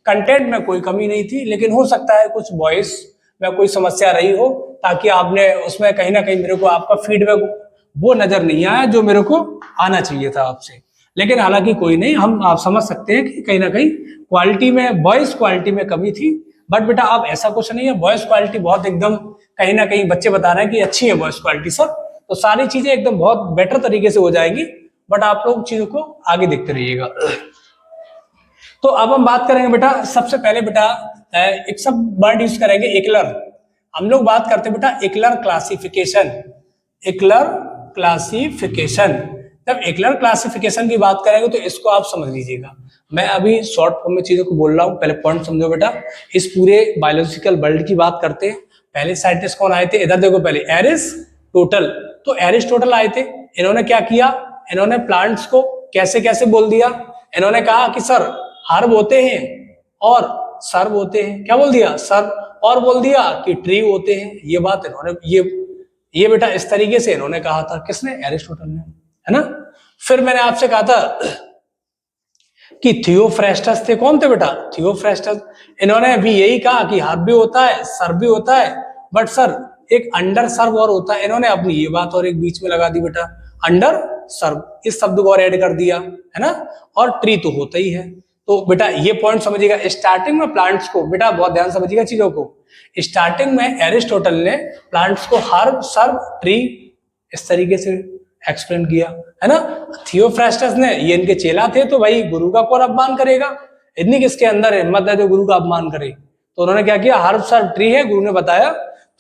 कंटेंट में कोई कमी नहीं थी, लेकिन हो सकता है कुछ वॉइस में कोई समस्या रही हो, ताकि आपने उसमें कहीं ना कहीं मेरे को आपका फीडबैक वो नजर नहीं आया जो मेरे को आना चाहिए था आपसे। लेकिन हालांकि कोई नहीं, हम आप समझ सकते हैं कि कहीं ना कहीं क्वालिटी में, वॉइस क्वालिटी में कमी थी। बट बेटा अब ऐसा कुछ नहीं है, वॉइस क्वालिटी बहुत एकदम कहीं ना कहीं बच्चे बता रहे हैं कि अच्छी है वॉइस क्वालिटी सर, तो सारी चीजें एकदम बहुत बेटर तरीके से हो जाएगी। बट आप लोग चीजों को आगे देखते रहिएगा। तो अब हम बात करेंगे बेटा, सबसे पहले बेटा एक सब वर्ड यूज करेंगे, एक्लर। हम लोग बात करते हैं बेटा एक्लर क्लासिफिकेशन, एक्लर क्लासिफिकेशन। जब एक्लर क्लासिफिकेशन की बात करेंगे तो इसको आप समझ लीजिएगा। मैं अभी शॉर्ट फॉर्म में चीजों को बोल रहा हूँ, पहले पॉइंट समझो बेटा। इस पूरे बायोलॉजिकल वर्ल्ड की बात करते हैं। पहले साइंटिस्ट कौन आए थे, इधर देखो, पहले एरिस्टोटल। तो एरिस्टोटल आए थे, इन्होंने क्या किया, इन्होंने प्लांट्स को कैसे कैसे बोल दिया। इन्होंने कहा कि सर हर्ब होते हैं और सर्ब होते हैं। क्या बोल दिया? सर्ब। और बोल दिया कि ट्री होते हैं। ये बात इन्होंने ये बेटा इस तरीके से इन्होंने कहा था। किसने? एरिस्टोटल ने, है ना। फिर मैंने आपसे कहा था कि थियोफ्रेस्टस थे। कौन थे बेटा? थियोफ्रेस्टस। इन्होंने भी यही कहा कि हर्ब भी होता है, सर्ब भी होता है, बट सर एक अंडर सर्ब और होता है। इन्होंने अपनी ये बात और एक बीच में लगा दी बेटा, अंडर सर्ब, इस शब्द को और ऐड कर दिया, है ना। और ट्री तो होता ही है। तो बेटा ये पॉइंट समझिएगा। स्टार्टिंग में प्लांट्स को, बेटा बहुत ध्यान समझिएगा चीजों को, स्टार्टिंग में एरिस्टोटल ने प्लांट्स को हर्ब, सर्ब, ट्री इस तरीके से एक्सप्लेन किया, है ना। थियोफ्रेस्टस ने, ये इनके चेला थे, तो भाई गुरु का कौन अपमान करेगा? इतनी किसके अंदर हिम्मत है जो गुरु का अपमान करे? तो उन्होंने क्या किया, हर्ब सर्ब ट्री है, गुरु ने बताया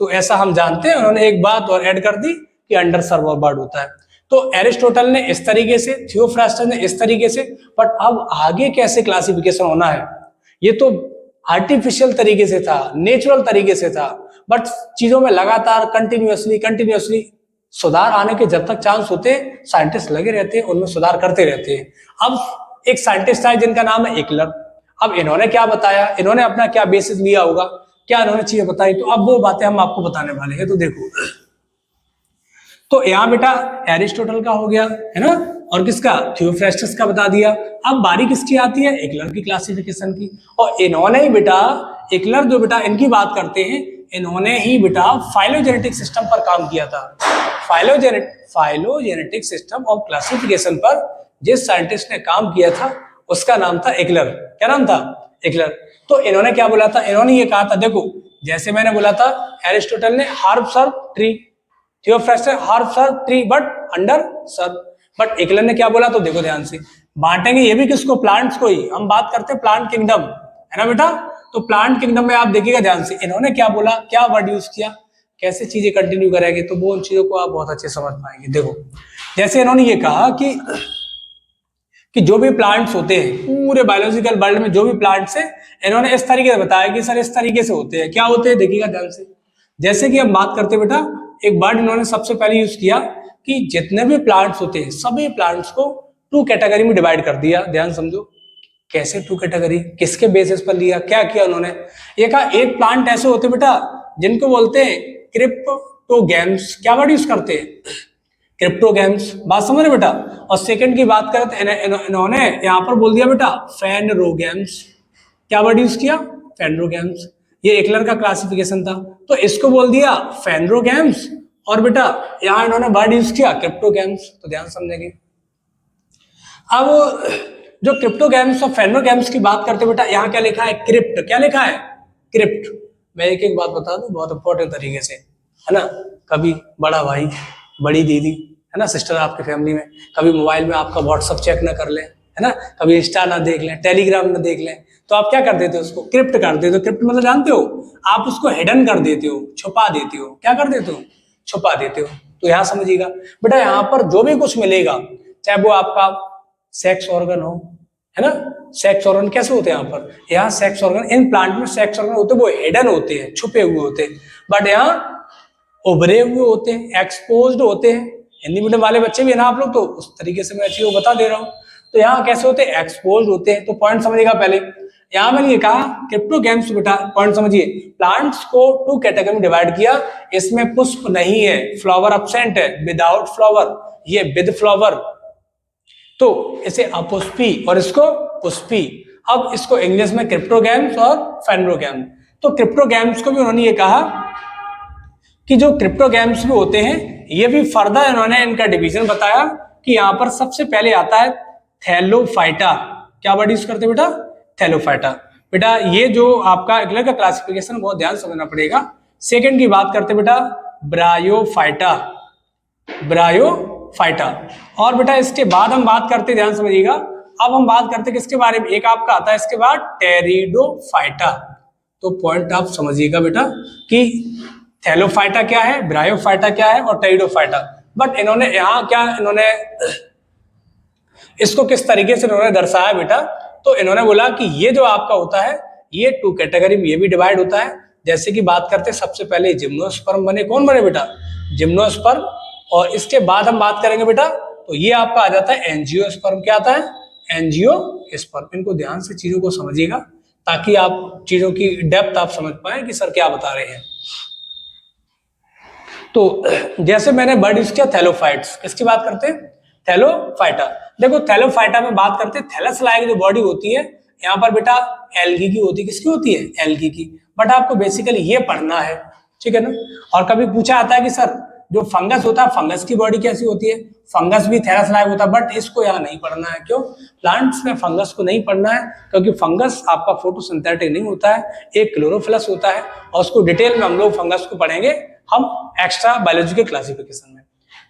तो ऐसा हम जानते हैं। उन्होंने एक बात और ऐड कर दी कि अंडर सर्ब और बर्ड होता है। तो एरिस्टोटल ने इस तरीके से, थियोफ्रेस्टस ने इस तरीके से, बट अब आगे कैसे क्लासिफिकेशन होना है ये तो आर्टिफिशियल तरीके से था, नेचुरल तरीके से था, बट चीजों में लगातार कंटिन्यूअसली सुधार आने के जब तक चांस होते हैं, साइंटिस्ट लगे रहते हैं, उनमें सुधार करते रहते हैं। अब एक साइंटिस्ट आए जिनका नाम है एकलर। अब इन्होंने क्या बताया, इन्होंने अपना क्या बेसिस लिया होगा, क्या इन्होंने चीजें बताई, तो अब वो बातें हम आपको बताने वाले हैं। तो देखो, तो यहाँ बेटा एरिस्टोटल का हो गया, है ना, और किसका? थियोफ्रेस्टस का बता दिया। अब बारी किसकी आती है? एकलर की क्लासिफिकेशन की। और इन्होंने ही बेटा, एकलर जो बेटा इनकी बात करते हैं, इन्होंने ही बेटा फाइलोजेनेटिक सिस्टम पर काम किया था। फाइलोजेनेटिक सिस्टम ऑफ क्लासिफिकेशन पर जिस साइंटिस्ट ने काम किया था उसका नाम था एकलर। क्या नाम था? एकलर। तो इन्होंने क्या बोला था? इन्होंने ये कहा था, देखो जैसे मैंने बोला था, एरिस्टोटल ने herb shrub tree, Theophrastus herb shrub tree but under shrub, but Eichler ने क्या बोला? तो देखो ध्यान से, बांटेंगे ये भी किसको? प्लांट्स को ही। हम बात करते हैं प्लांट किंगडम, है ना बेटा। तो प्लांट किंगडम में आप देखिएगा ध्यान से, इन्होंने क्या बोला, क्या वर्ड यूज किया, कैसे चीजें कंटिन्यू करेंगे, तो वो उन चीजों को आप बहुत अच्छे समझ पाएंगे। देखो जैसे इन्होंने ये कहा कि जो भी प्लांट्स होते हैं पूरे बायोलॉजिकल वर्ल्ड में, जो भी प्लांट्स है, इन्होंने इस तरीके से बताया कि सर इस तरीके से होते हैं। क्या होते हैं? देखिएगा ध्यान से। जैसे कि हम बात करते हैं बेटा, एक वर्ड इन्होंने सबसे पहले यूज किया कि जितने भी प्लांट्स होते हैं सभी प्लांट्स को 2 कैटेगरी में डिवाइड कर दिया। ध्यान समझो, कैसे 2 कैटेगरी, किसके बेसिस पर लिया, क्या किया उन्होंने? ये कहा एक प्लांट ऐसे होते बेटा जिनको बोलते हैं क्रिप्टोगैम्स। क्या वर्ड यूज करते हैं? क्रिप्टोगैम्स। बात समझ रहे बेटा। और सेकंड की बात करें तो इन्होंने यहां पर बोल दिया बेटा फेनरोगैम्स। क्या वर्ड यूज किया? फेनरोगैम्स। ये एकलर का क्लासिफिकेशन था, तो इसको बोल दिया फेनरोगैम्स, और बेटा यहां इन्होंने वर्ड यूज किया क्रिप्टोगैम्स। तो ध्यान समझेंगे। अब जो क्रिप्टोगैम्स और फेनरोगैम्स की बात करते बेटा, यहाँ क्या लिखा है? क्रिप्ट। क्या लिखा है? क्रिप्ट। मैं एक एक बात बता दूं बहुत इंपॉर्टेंट तरीके से, है ना। कभी बड़ा भाई, बड़ी दीदी, है ना, सिस्टर आपकी फैमिली में, कभी मोबाइल में आपका व्हाट्सअप चेक ना कर लें, है ना, कभी इंस्टा ना देख लें, टेलीग्राम ना देख लें, तो आप क्या कर देते हो? उसको क्रिप्ट कर देते हो। क्रिप्ट मतलब जानते हो? आप उसको हिडन कर देते हो, छुपा देते हो। क्या कर देते हो? छुपा देते हो। तो यहाँ समझिएगा बेटा, यहाँ पर जो भी कुछ मिलेगा, चाहे वो आपका सेक्स ऑर्गन हो, है ना, सेक्स ऑर्गन कैसे होते हैं यहाँ पर? यहाँ सेक्स ऑर्गन, इन प्लांट में सेक्स ऑर्गन होते हैं, वो हिडन होते हैं, छुपे हुए होते हैं, बट यहाँ उभरे हुए होते हैं, एक्सपोज्ड होते हैं। हिंदी मीडियम वाले बच्चे भी है ना आप लोग, तो उस तरीके से मैं चीजों को बता दे रहा हूँ। तो यहाँ कैसे होते हैं? एक्सपोज्ड होते हैं। तो पॉइंट समझिएगा पहले, यहाँ मैंने ये कहा क्रिप्टोगैम्स बेटा, पॉइंट समझिए, प्लांट्स को 2 कैटेगरी में डिवाइड किया। इसमें पुष्प नहीं है, फ्लावर एब्सेंट है, विदाउट फ्लावर, ये विद फ्लावर, तो इसे अपुष्पी और इसको पुष्पी। अब इसको इंग्लिश में क्रिप्टोगैम्स और फेनरोगैम्स। तो क्रिप्टोगैम्स को भी उन्होंने ये कहा कि जो क्रिप्टोगैम्स भी होते हैं, ये भी फर्दर इन्होंने इनका डिवीजन बताया कि यहाँ पर सबसे पहले आता है थैलोफाइटा। क्या वर्ड यूज करते बेटा? थैलोफाइटा। बेटा ये जो आपका एकलर का क्लासिफिकेशन बहुत ध्यान समझना पड़ेगा। सेकंड की बात करते बेटा ब्रायोफाइटा, ब्रायोफाइटा। और बेटा इसके बाद हम बात करते, ध्यान समझिएगा, अब हम बात करते किसके बारे में? एक आपका आता है इसके बाद टेरिडोफाइटा। तो पॉइंट आप समझिएगा बेटा कि थैलोफाइटा क्या है, ब्रायोफाइटा क्या है और टेरिडोफाइटा। बट इन्होंने यहाँ क्या, इन्होंने इसको किस तरीके से इन्होंने दर्शाया बेटा? तो इन्होंने बोला कि ये जो आपका होता है ये 2 कैटेगरी में ये भी डिवाइड होता है। जैसे कि बात करते सबसे पहले जिम्नोस्पर्म बने। कौन बने बेटा? जिम्नोस्पर्म। और इसके बाद हम बात करेंगे बेटा, तो ये आपका आ जाता है एंजियोस्पर्म। क्या आता है? Angiosperm. इनको ध्यान से चीजों को समझिएगा ताकि आप चीजों की डेप्थ आप समझ पाए कि सर क्या बता रहे हैं। तो जैसे मैंने वर्ड यूज किया थैलोफाइट्स, किसकी बात करते हैं? थैलोफाइटा। देखो थैलोफाइटा में बात करते हैं, थैलस लाइक जो बॉडी होती है यहाँ पर बेटा एल्गी की होती है। किसकी होती है? एल्गी की। बट आपको बेसिकली ये पढ़ना है, ठीक है ना। और कभी पूछा आता है कि सर जो फंगस होता है, फंगस की बॉडी कैसी होती है? फंगस भी थैलस लाइक होता है, बट इसको यहाँ नहीं पढ़ना है। क्यों? प्लांट्स में फंगस को नहीं पढ़ना है क्योंकि फंगस आपका फोटोसिंथेटिक नहीं होता है, एक क्लोरोफिलस होता है और उसको डिटेल में हम लोग फंगस को पढ़ेंगे हम एक्स्ट्रा बायोलॉजी के क्लासिफिकेशन में।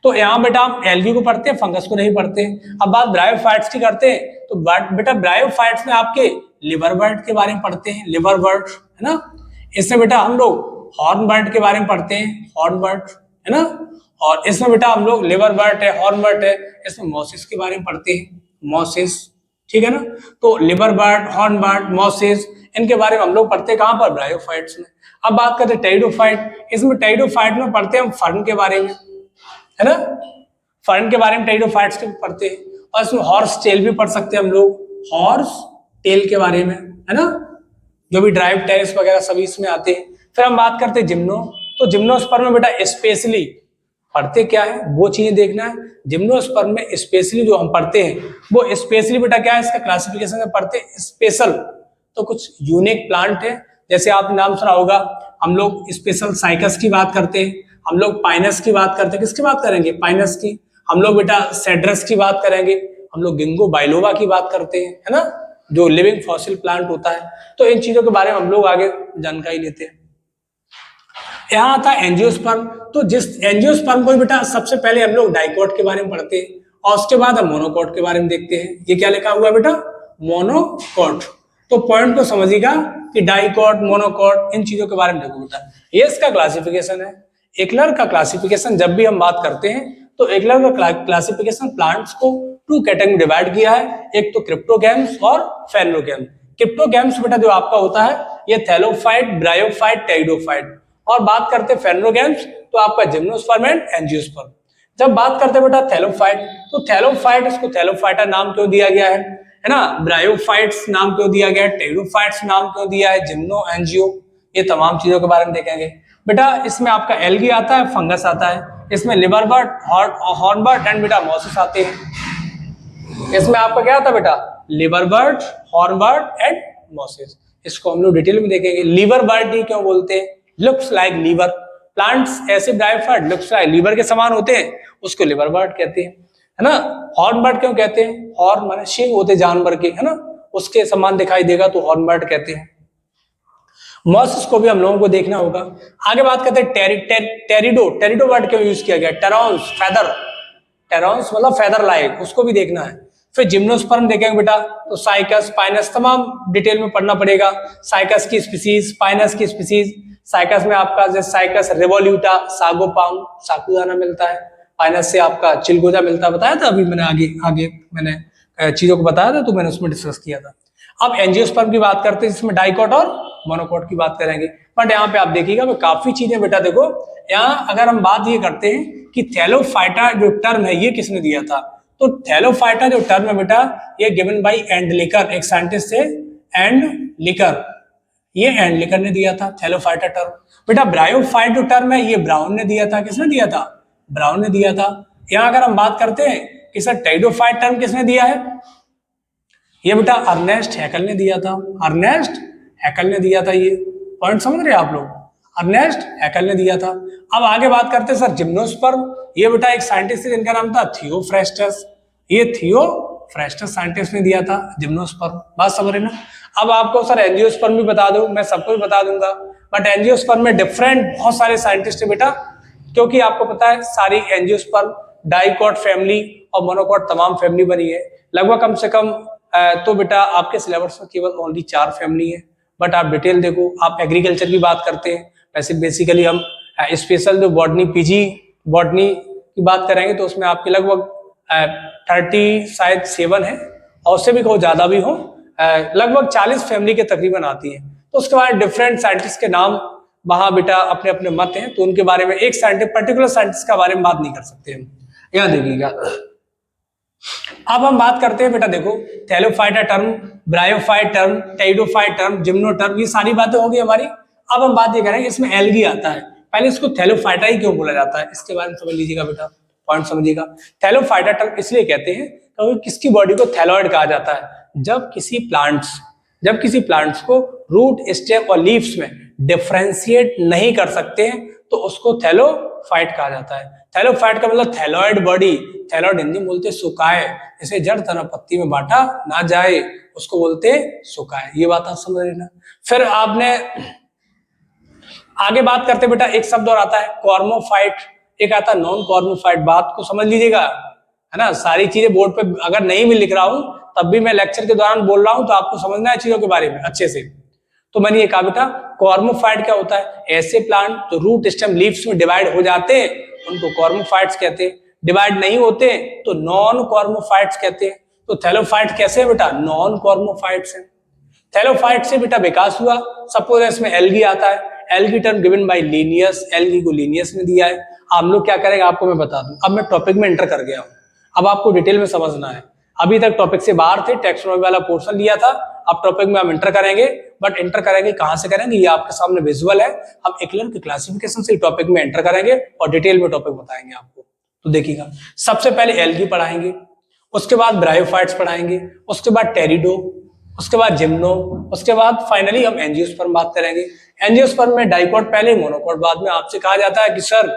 तो यहाँ बेटा हम एल्गी को पढ़ते हैं, फंगस को नहीं पढ़ते। अब बात ब्रायोफाइट्स की करते हैं, तो बेटा ब्रायोफाइट्स में आपके लिवर बर्ड के बारे में पढ़ते हैं, लिवर बर्ड है ना। इसमें बेटा हम लोग हॉर्न बर्ड के बारे में पढ़ते हैं, हॉर्न बर्ड है ना। और इसमें बेटा हम लोग लिवर बर्ड है, हॉर्न बर्ड है, इसमें मॉसिस के बारे में पढ़ते हैं, मॉसिस, ठीक है ना। तो liver bird, horn bird, mosses, इनके बारे में हम लोग पढ़ते हैं कहाँ पर? ब्रायोफाइट्स में। अब बात करते हैं टेरिडोफाइट। इसमें टेरिडोफाइट में पढ़ते हैं हम फर्न के बारे में, है ना। फर्न के बारे में टेरिडोफाइट्स के पढ़ते हैं। और इसमें हॉर्स टेल भी पढ़ सकते हैं हम लोग, हॉर्स टेल के बारे में, है ना। जो भी ड्राइव टेरिस वगैरह सभी इसमें आते हैं। फिर हम बात करते हैं जिम्नो। तो जिम्नोस्पर्म में बेटा स्पेशली पढ़ते क्या है वो चीजें देखना है। जिम्नोस्पर्म में स्पेशली जो हम पढ़ते हैं वो स्पेशली बेटा क्या है, इसका क्लासिफिकेशन में पढ़ते हैं स्पेशल। तो कुछ यूनिक प्लांट है, जैसे आपने नाम सुना होगा, हम लोग स्पेशल साइकस की बात करते हैं, हम लोग पाइनस की बात करते हैं। किसकी बात करेंगे? पाइनस की। हम लोग बेटा सेड्रस की बात करेंगे, हम लोग गिंगो बाइलोवा की बात करते हैं, है ना, जो लिविंग फॉसिल प्लांट होता है। तो इन चीजों के बारे में हम लोग आगे जानकारी लेते हैं। यहाँ आता है एंजियोस्पर्म। तो जिस एंजियोस्पर्म को बेटा सबसे पहले हम लोग डाइकोट के बारे में पढ़ते हैं और उसके बाद हम मोनोकोट के बारे में देखते हैं। ये क्या लिखा हुआ है बेटा? मोनोकोट। तो पॉइंट को समझिएगा कि डाइकोट, मोनोकोट, इन चीजों के बारे में देखो बेटा। ये इसका क्लासिफिकेशन है। एकलर का क्लासिफिकेशन जब भी हम बात करते हैं तो एकलर का क्लासिफिकेशन प्लांट्स को 2 कैटेगरी डिवाइड किया है, एक तो क्रिप्टोगैम्स और फेनोगैम। क्रिप्टोगैम्स बेटा जो आपका होता है ये थैलोफाइट, ब्रायोफाइट, टेरिडोफाइट। और बात करते हैं फेनोगैम्स तो आपका जिम्नोस्पर्म एंड एंजियोस्पर्म। जब बात करते हैं बेटा थैलोफाइट, तो थैलोफाइट, इसको थैलोफाइटा नाम क्यों दिया गया है ना, ब्रायोफाइट्स नाम क्यों दिया गया है, टेरिडोफाइट्स नाम क्यों दिया है, जिम्नो, एंजियो, ये तमाम चीजों के बारे में देखेंगे बेटा। इसमें आपका एल्गी आता है, फंगस आता है, इसमें liver bird, horn bird and बेटा मॉसिस आते हैं। इसमें आपका क्या आता है बेटा? Liver bird, horn bird and mosses. इसको हम लोग डिटेल में देखेंगे। लिवर बर्ड ही क्यों बोलते हैं? Looks like liver. प्लांट्स ऐसे ब्रायोफाइट लुक्स लाइक लीवर के समान होते हैं, उसको लिवर बर्ड कहते हैं, है ना। हॉर्न बर्ड क्यों कहते हैं? हॉर्न माने शिंग होते जानवर के, है ना, उसके समान दिखाई देगा तो हॉर्न बर्ड कहते हैं। मॉसिस को भी हम लोगों को देखना होगा। आगे बात करते हैं टेरिडो। टेरिडो वर्ड क्यों यूज किया गया? टेरॉन्स, फेदर, टेरॉन्स मतलब फेदर लाइक, उसको भी देखना है। फिर जिम्नोस्पर्म देखेंगे बेटा तो साइकस, पाइनस, तमाम डिटेल में पढ़ना पड़ेगा। साइकस की स्पीसीज, पाइनस की स्पीसीज। साइकस में आपका जैसे साइकस रेवोल्यूटा, सागोपाम, साकुदाना मिलता है। पाइनस से आपका चिलगोजा मिलता है, बताया था अभी मैंने, आगे मैंने चीजों को बताया था तो मैंने उसमें डिस्कस किया था। अब एंजियोस्पर्म की बात करते हैं जिसमें डाइकोट और मोनोकोट की बात करेंगे। बट यहाँ पे आप देखिएगा काफी चीजें बेटा देखो, यहाँ अगर हम बात ये करते हैं कि थैलोफाइटा जो टर्म है ये किसने दिया था, तो थैलोफाइटा जो टर्म है बेटा ये गिवन बाय एंडलिकर, एक साइंटिस्ट थे एंडलिकर, ये एंडलिकर ने दिया था थैलोफाइटा टर्म। बेटा ब्रायोफाइट जो टर्म है ये ब्राउन ने दिया था। किसने दिया था? ब्राउन ने दिया था। यहाँ अगर हम बात करते हैं कि सर टेरिडोफाइट टर्म किसने दिया है, ये बेटा अर्नेस्ट हैकल ने दिया था। अर्नेस्ट हैकल ने दिया था। ये पॉइंट समझ रहे हैं आप लोग? अर्नेस्ट हैकल ने दिया था। अब आगे बात करते हैं सर जिम्नोस्पर्म। ये बेटा एक साइंटिस्ट जिनका नाम था थियोफ्रेस्टस, ये थियोफ्रेस्टस साइंटिस्ट ने दिया था जिम्नोस्पर्म। बात समझ रहे ना। अब आपको सर एंजियोस्पर्म भी बता दूं, मैं सबको भी बता दूंगा, बट एंजियोस्पर्म में डिफरेंट बहुत सारे साइंटिस्ट है बेटा, क्योंकि आपको पता है सारी एंजियोस्पर्म डाइकोट फैमिली और मोनोकोट तमाम फैमिली बनी है। लगभग कम से कम तो बेटा आपके सिलेबस में केवल ओनली 4 फैमिली है। बट आप डिटेल देखो, आप एग्रीकल्चर की बात करते हैं, वैसे बेसिकली हम स्पेशल जो बॉटनी, पीजी बॉटनी की बात करेंगे तो उसमें आपके लगभग 30 शायद 7 है, और उससे भी बहुत ज्यादा भी हो, लगभग 40 फैमिली के तकरीबन आती है। तो उसके बाद डिफरेंट साइंटिस्ट के नाम वहां बेटा अपने अपने मत हैं, तो उनके बारे में एक साइंटिस्ट पर्टिकुलर साइंटिस्ट के बारे में बात नहीं कर सकते हम। यहाँ देखिएगा। अब हम बात करते हैं बेटा, देखो Thallophyta term, bryophyte term, pteridophyte term, gymno term, ये सारी बातें होगी हमारी। अब हम बात ये करेंगे इसमें एल्गी आता है, पहले इसको थैलोफाइटा ही क्यों बोला जाता है इसके बारे में समझ लीजिएगा बेटा, पॉइंट समझिएगा। थैलोफाइटा टर्म इसलिए कहते हैं क्योंकि किसकी बॉडी को थैलॉइड कहा जाता है, जब किसी प्लांट्स को रूट, स्टेम और लीव्स में डिफरेंशिएट नहीं कर सकते हैं तो उसको थैलोफाइट कहा जाता है। थैलोफाइट का मतलब थैलॉइड बॉडी, थैलॉइड हिंदी में बोलते सुकाए, इसे जड़ तना पत्ती में बांटा ना जाए उसको बोलते सुकाए। ये बात आप समझ लेना। फिर आपने आगे बात करते बेटा, एक शब्द और आता है कॉर्मोफाइट, एक आता है नॉन कॉर्मोफाइट। बात को समझ लीजिएगा, है ना, सारी चीजें बोर्ड पे अगर नहीं भी लिख रहा हूं तब भी मैं लेक्चर के दौरान बोल रहा हूं तो आपको समझना है चीजों के बारे में अच्छे से। तो मैंने ये कहा बेटा कॉर्मोफाइट क्या होता है, ऐसे प्लांट जो रूट, स्टेम, लीव्स में डिवाइड हो जाते हैं उनको कॉर्मोफाइट्स कहते हैं, डिवाइड नहीं होते तो नॉन कॉर्मोफाइट्स कहते हैं। तो थैलोफाइट कैसे है बेटा, नॉन कॉर्मोफाइट्स है। थैलोफाइट से बेटा विकास हुआ, सपोज इसमें एल्गी आता है, algae term given by Linnaeus, algae को लिनियस ने दिया है। हम लोग क्या करेंगे आपको मैं बता दूं, अब मैं टॉपिक में एंटर कर गया हूं, अब आपको डिटेल में समझना है। अभी तक टॉपिक से बाहर थे, टेक्सोनॉमी वाला पोर्शन लिया था, अब टॉपिक में हम एंटर करेंगे। बट एंटर करेंगे कहां से करेंगे, ये आपके सामने विजुअल है, हम एक्लर के क्लासिफिकेशन से टॉपिक में एंटर करेंगे और डिटेल में टॉपिक बताएंगे आपको। तो देखिएगा, सबसे पहले एल्गी पढ़ाएंगे, उसके बाद ब्रायोफाइट्स पढ़ाएंगे, उसके बाद टेरिडो, उसके बाद जिम्नो, उसके बाद फाइनली हम एंजियोस्पर्म बात करेंगे। एंजियोस्पर्म में डाइकोट पहले, मोनोकोट बाद में। आपसे कहा जाता है कि सर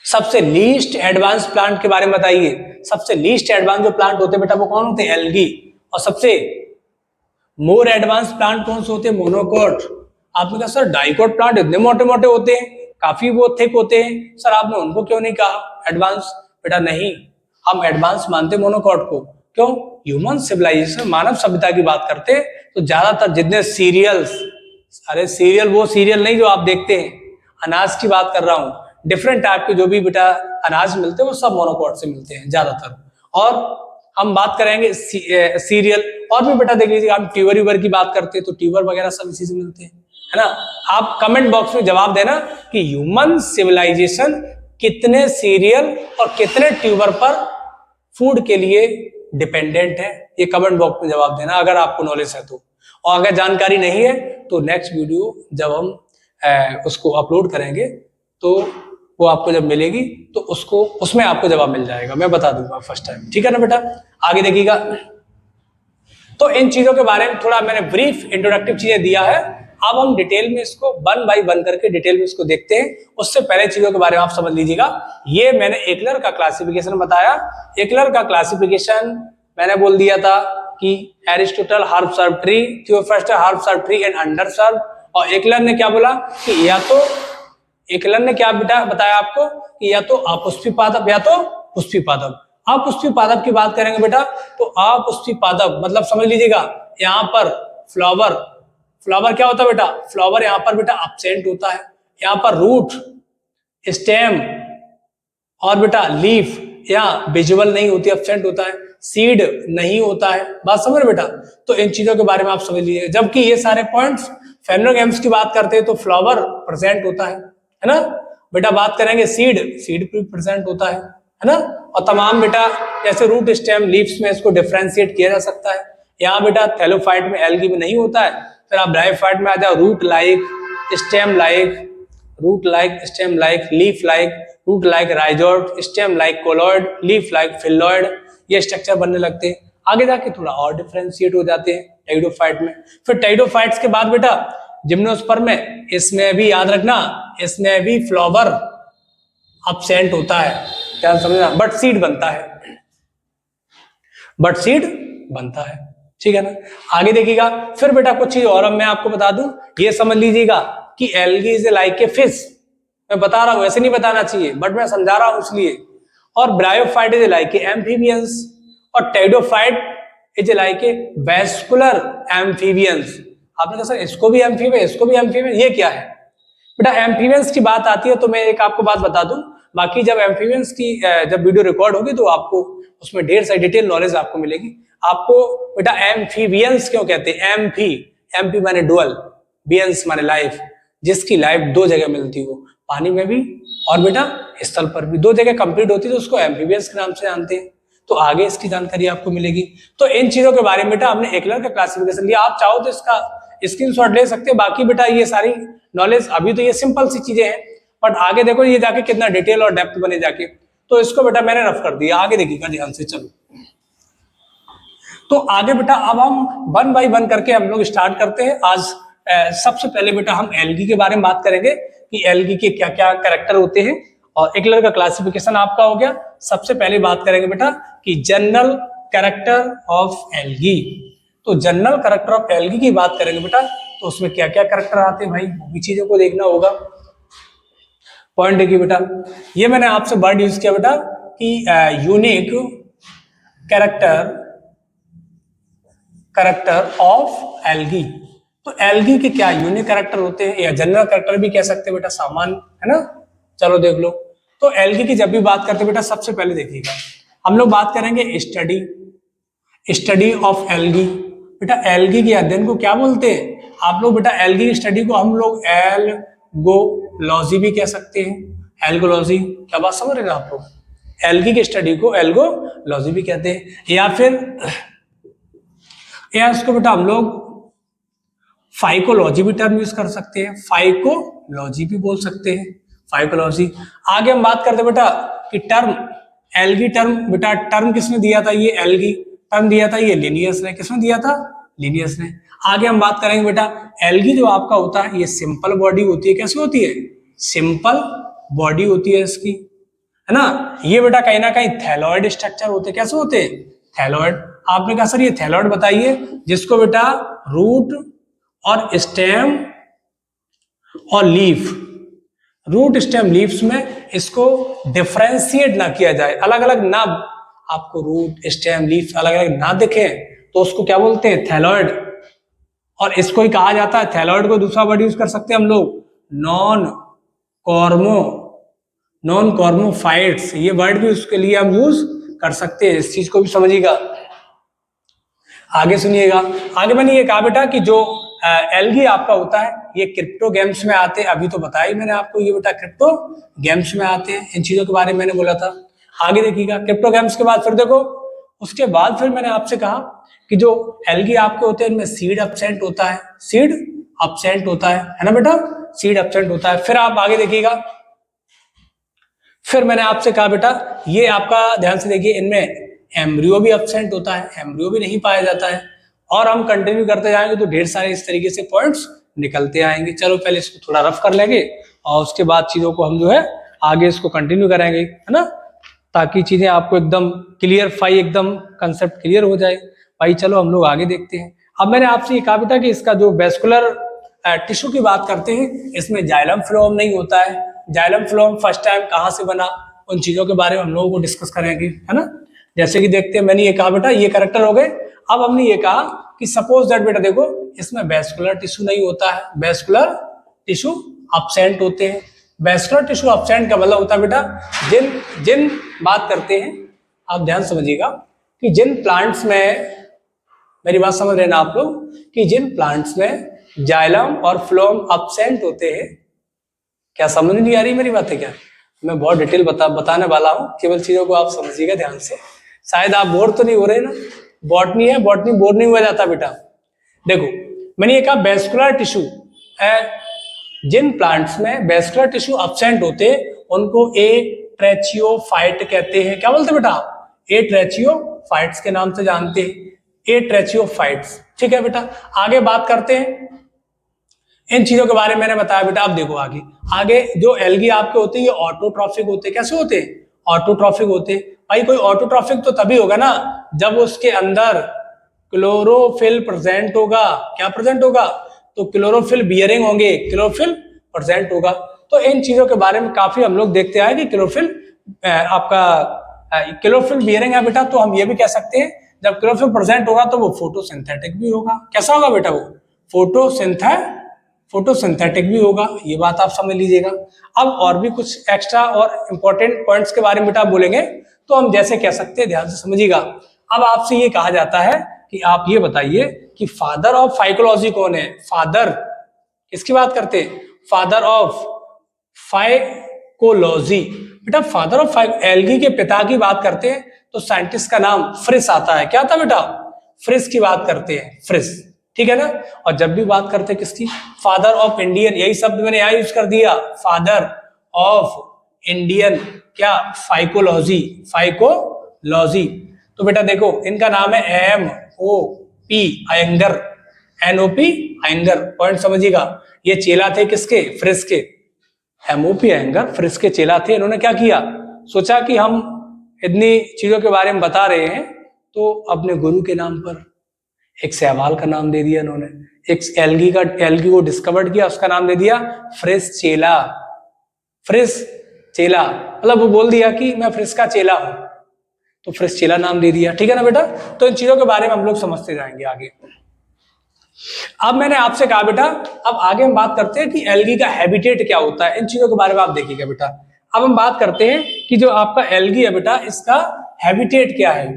सबसे लीस्ट एडवांस प्लांट के बारे में बताइए। सबसे लीस्ट एडवांस जो प्लांट होते हैं बेटा वो कौन होते हैं, एल्गी। और सबसे मोर एडवांस प्लांट कौन से होते हैं, मोनोकोट। आपने कहा सर डाइकोट प्लांट इतने मोटे मोटे होते हैं, काफी वो थिक होते हैं, सर आपने उनको क्यों नहीं कहा एडवांस। बेटा नहीं, हम एडवांस मानते मोनोकोट को। क्यों, ह्यूमन सिविलाइजेशन, मानव सभ्यता की बात करते तो ज्यादातर जितने सीरियल्स, अरे सीरियल वो सीरियल नहीं जो आप देखते हैं, अनाज की बात कर रहा हूं, डिफरेंट टाइप के जो भी बेटा अनाज मिलते हैं वो सब मोनोकोट से मिलते हैं ज्यादातर। और हम बात करेंगे सीरियल, और भी बेटा देख लीजिए, हम ट्यूबर व्यूबर की बात करते हैं तो ट्यूबर वगैरह सब इसी से मिलते हैं, है ना। आप कमेंट बॉक्स में जवाब देना कि ह्यूमन सिविलाइजेशन कितने सीरियल और कितने ट्यूबर पर फूड के लिए डिपेंडेंट है, ये कमेंट बॉक्स में जवाब देना अगर आपको नॉलेज है तो। और अगर जानकारी नहीं है तो नेक्स्ट वीडियो जब हम उसको अपलोड करेंगे तो वो आपको जब मिलेगी तो उसको, उसमें आपको जवाब मिल जाएगा, मैं बता दूंगा फर्स्ट टाइम, ठीक है ना बेटा। आगे देखिएगा, तो इन चीजों के बारे में थोड़ा मैंने ब्रीफ इंट्रोडक्टिव चीजें दिया है। अब हम डिटेल में इसको 1 बाय 1 करके डिटेल में इसको देखते हैं। उससे पहले चीजों के बारे में आप समझ लीजिएगा। ये मैंने एक्लर का क्लासिफिकेशन बताया। एक्लर का क्लासिफिकेशन मैंने बोल दिया था कि Aristotle herb shrub tree, Theophrastus herb shrub tree and under shrub. और एक्लर ने क्या बोला कि या तो, एक्लर ने क्या बेटा बताया आपको कि या तो अपुष्पी पादप या तो पुष्पी पादप। अपुष्पी पादप की बात करेंगे बेटा तो अपुष्पी पादप मतलब समझ लीजिएगा, यहाँ पर फ्लावर, फ्लावर क्या होता है बेटा, फ्लावर यहाँ पर बेटा एब्सेंट होता है। यहाँ पर रूट, स्टेम और बेटा लीफ यहाँ विजुअल नहीं होती, एब्सेंट होता है। सीड नहीं होता है, बात समझ बेटा। तो इन चीजों के बारे में आप समझ लीजिए। जबकि ये सारे पॉइंट्स फेमनोगैम्स की बात करते हैं तो फ्लावर प्रेजेंट होता है ना बेटा। बात करेंगे सीड, सीड भी प्रेजेंट होता है ना। और तमाम बेटा जैसे रूट, स्टेम, लीव्स में इसको डिफरेंशिएट किया जा सकता है। यहाँ बेटा थैलोफाइट में, एल्गी में नहीं होता है। फिर आप ब्रायोफाइट में आ जाओ, root like, stem like, root like, stem like, leaf like, root like rhizoid, stem like cauloid, leaf like phylloid, ये स्ट्रक्चर बनने लगते हैं। आगे जाके थोड़ा और डिफरेंशिएट हो जाते हैं टेरिडोफाइट में। फिर टेरिडोफाइट्स के बाद बेटा जिम्नोस्पर्म में, इसमें भी याद रखना, इसमें भी फ्लावर एब्सेंट होता है, क्या समझना, बट सीड बनता है, बट सीड बनता है, ठीक है ना। आगे देखिएगा, फिर बेटा कुछ चीज और मैं आपको बता दूं, ये समझ लीजिएगा कि algae is like a fish. मैं बता रहा हूं, ऐसे नहीं बताना चाहिए बट मैं समझा रहा हूं इसलिए। और bryophyte is like a amphibians, और pteridophyte is like a vascular amphibians. आपने कहा सर इसको भी एम्फीबियन, इसको भी एम्फीबियन, ये क्या है बेटा। एम्फीबियंस की बात आती है तो मैं एक आपको बात बता दूं, बाकी जब एम्फीबियंस की जब वीडियो रिकॉर्ड होगी तो आपको उसमें ढेर सारी डिटेल नॉलेज आपको मिलेगी। आपको बेटा एम्फीबियंस क्यों कहते हैं, एम्फी, एम्फी माने डुअल, बियंस माने लाइफ, जिसकी लाइफ 2 जगह मिलती हो, पानी में भी और बेटा स्थल पर भी 2 जगह कंप्लीट होती है तो उसको एम्फीबियंस के नाम से जानते हैं। तो आगे इसकी जानकारी आपको मिलेगी। तो इन चीजों के बारे में बेटा हमने एक्लर का क्लासिफिकेशन लिया, आप चाहो तो इसका स्क्रीनशॉट ले सकते हैं। बाकी बेटा ये सारी नॉलेज अभी तो ये सिंपल सी चीजें हैं, बट आगे देखो ये जाके कितना डिटेल और डेप्थ बने जाके, तो इसको बेटा मैंने रफ कर दिया, आगे देखिएगा ध्यान से। चलो तो आगे बेटा अब हम 1 बाय 1 करके हम लोग स्टार्ट करते हैं। आज सबसे पहले बेटा हम एल्गी के बारे में बात करेंगे कि एल्गी के क्या क्या कैरेक्टर होते हैं, और एक्लर का क्लासिफिकेशन आपका हो गया। सबसे पहले बात करेंगे बेटा कि जनरल कैरेक्टर ऑफ एल्गी। तो जनरल कैरेक्टर ऑफ एल्गी की बात करेंगे बेटा, तो उसमें क्या क्या कैरेक्टर आते हैं भाई, वो भी चीजों को देखना होगा। पॉइंट देखिए बेटा, ये मैंने आपसे वर्ड यूज किया बेटा कि यूनिक कैरेक्टर ऑफ एल्गी। तो एल्गी के क्या यूनिक कैरेक्टर होते हैं, या जनरल कैरेक्टर भी कह सकते हैं बेटा, सामान्य है ना। चलो देख लो, तो एल्गी की जब भी बात करते हैं बेटा, सबसे पहले देखिएगा हम लोग बात करेंगे स्टडी ऑफ एल्गी। बेटा एल्गी के अध्ययन को क्या बोलते हैं आप लोग, बेटा एल्गी की स्टडी को हम लोग एल्गोलॉजी भी कह सकते हैं। एल्गोलॉजी, क्या बात समझ रहे हैं आप लोग, एल्गी की स्टडी को एल्गोलॉजी भी कहते हैं, या इसको बेटा हम लोग फाइकोलॉजी भी टर्म यूज कर सकते हैं, फाइकोलॉजी भी बोल सकते हैं, फाइकोलॉजी। आगे हम बात करते हैं बेटा कि टर्म एल्गी टर्म, बेटा टर्म किसने दिया था, ये एल्गी टर्म दिया था ये लिनियस ने। किसने दिया था, लिनियस ने। आगे हम बात करेंगे बेटा एल्गी जो आपका होता है ये सिंपल बॉडी होती है। कैसे होती है, सिंपल बॉडी होती है इसकी, है ना। ये बेटा कहीं ना कहीं थैलॉइड स्ट्रक्चर होते हैं। कैसे होते हैं, थैलॉइड। आपने कहा सर ये थैलॉइड बताइए, जिसको बेटा रूट और स्टेम और लीफ, रूट स्टेम लीव्स में इसको डिफरेंशिएट ना किया जाए, अलग अलग ना, आपको रूट स्टेम लीफ अलग अलग ना दिखे तो उसको क्या बोलते हैं, थैलॉइड। और इसको ही कहा जाता है, थैलॉइड को दूसरा वर्ड यूज कर सकते हैं हम लोग, नॉन कॉर्मोफाइट्स, ये वर्ड भी उसके लिए हम यूज कर सकते हैं। इस चीज को भी समझिएगा। आगे सुनिएगा, आगे मैंने ये कहा बेटा कि जो एल्गी आपका होता है ये क्रिप्टो गेम्स में आते हैं। अभी तो बताया मैंने आपको, ये बेटा क्रिप्टो गेम्स में आते हैं। इन चीजों के बारे में मैंने बोला था। आगे देखिएगा, क्रिप्टो गेम्स के बाद फिर देखो, उसके बाद फिर मैंने आपसे कहा कि जो एल्गी आपके होते हैं इनमें सीड एब्सेंट होता है, सीड एब्सेंट होता है ना बेटा, सीड एब्सेंट होता है। फिर आप आगे देखिएगा, फिर मैंने आपसे कहा बेटा ये आपका ध्यान से देखिए, इनमें एम्ब्रियो भी एब्सेंट होता है, एम्ब्रियो भी नहीं पाया जाता है। और हम कंटिन्यू करते जाएंगे तो ढेर सारे इस तरीके से पॉइंट्स निकलते आएंगे। चलो पहले इसको थोड़ा रफ कर लेंगे और उसके बाद चीजों को हम जो है आगे इसको कंटिन्यू कराएंगे, है ना, ताकि चीजें आपको एकदम एकदम कंसेप्ट क्लियर हो जाए। भाई चलो हम लोग आगे देखते हैं। अब मैंने आपसे ये कहा बेटा कि इसका जो वेस्कुलर टिश्यू की बात करते हैं, इसमें जाइलम फ्लोएम नहीं होता है। जाइलम फ्लोएम फर्स्ट टाइम कहाँ से बना, उन चीजों के बारे में हम लोगों को डिस्कस करेंगे, है ना। जैसे कि देखते हैं, मैंने ये कहा बेटा ये कैरेक्टर हो गए। अब हमने ये कहा कि सपोज दैट बेटा देखो इसमें वेस्कुलर टिश्यू नहीं होता है, वेस्कुलर टिश्यू एब्सेंट होते हैं। वेस्कुलर टिश्यू एब्सेंट का मतलब होता है बेटा जिन बात करते हैं, आप ध्यान समझिएगा कि जिन प्लांट्स में, मेरी बात समझ रहे हैं ना आप लोग, कि जिन प्लांट्स में जाइलम और फ्लोएम एब्सेंट होते हैं। क्या समझ नहीं आ रही मेरी बातें, क्या मैं बहुत डिटेल बताने वाला हूं, केवल चीजों को आप समझिएगा ध्यान से। शायद आप बोर तो नहीं हो रहे ना, बॉटनी है, बॉटनी बोर नहीं हुआ जाता बेटा। देखो मैंने ये कहा वेस्कुलर टिश्यू, जिन प्लांट्स में वेस्कुलर टिश्यू एब्सेंट होते उनको एट्रेचियोफाइट कहते हैं। क्या बोलते बेटा, एट्रेचियोफाइट्स के नाम से जानते हैं, एट्रेचियोफाइट्स। ठीक है बेटा, आगे बात करते हैं इन चीजों के बारे में। मैंने बताया बेटा, अब देखो आगे जो एल्गी आपके होते हैं ये ऑटोट्रॉफिक होते हैं। कैसे होते हैं, ऑटोट्रॉफिक होते हैं। भाई कोई ऑटोट्रॉफिक तो तभी होगा ना जब उसके अंदर क्लोरोफिल प्रेजेंट होगा। क्या प्रेजेंट होगा, तो क्लोरोफिल बियरिंग होंगे, क्लोरोफिल प्रेजेंट होगा। तो इन चीजों के बारे में काफी हम लोग देखते आए कि क्लोरोफिल आपका क्लोरोफिल बियरिंग है बेटा, तो हम ये भी कह सकते हैं जब क्लोरोफिल प्रेजेंट होगा तो वो फोटोसिंथेटिक भी होगा। कैसा होगा बेटा, वो फोटोसिंथेटिक भी होगा। ये बात आप समझ लीजिएगा। अब और भी कुछ एक्स्ट्रा और इंपॉर्टेंट पॉइंट्स के बारे में बेटा बोलेंगे, तो हम जैसे कह सकते हैं, ध्यान से समझिएगा। अब आपसे ये कहा जाता है कि आप ये बताइए कि फादर ऑफ फाइकोलॉजी कौन है। फादर किसकी बात करते हैं, फादर ऑफ फाइकोलॉजी। बेटा फादर ऑफ एल्गी के पिता की बात करते हैं तो साइंटिस्ट का नाम फ्रिस आता है। क्या आता बेटा? फ्रिस की बात करते हैं, फ्रिस, ठीक है ना। और जब भी बात करते हैं किसकी, फादर ऑफ इंडियन, यही शब्द मैंने यहाँ यूज कर दिया, फादर ऑफ इंडियन क्या, फाइकोलॉजी, फाइकोलॉजी। तो बेटा देखो इनका नाम है MOP Iyengar, NOP Iyengar, point समझिएगा। ये चेला थे किसके, फ्रिस के। MOP अयंगर फ्रिस के चेला थे। इन्होंने क्या किया, सोचा कि हम इतनी चीजों के बारे में बता रहे हैं तो अपने गुरु के नाम पर एक शैवाल का नाम दे दिया इन्होंने। एक एल्गी को डिस्कवर्ड किया, उसका नाम दे दिया फ्रिस चेला। फ्रिस चेला मतलब वो बोल दिया कि मैं फ्रिस का चेला हूं, तो फ्रिस चेला नाम दे दिया, ठीक है ना बेटा। तो इन चीजों के बारे में हम लोग समझते जाएंगे आगे। अब मैंने आपसे कहा बेटा अब आगे हम बात करते हैं कि एल्गी का हैबिटेट क्या होता है, इन चीजों के बारे में आप देखिएगा बेटा। अब हम बात करते हैं कि जो आपका एल्गी है बेटा, इसका हैबिटेट क्या है।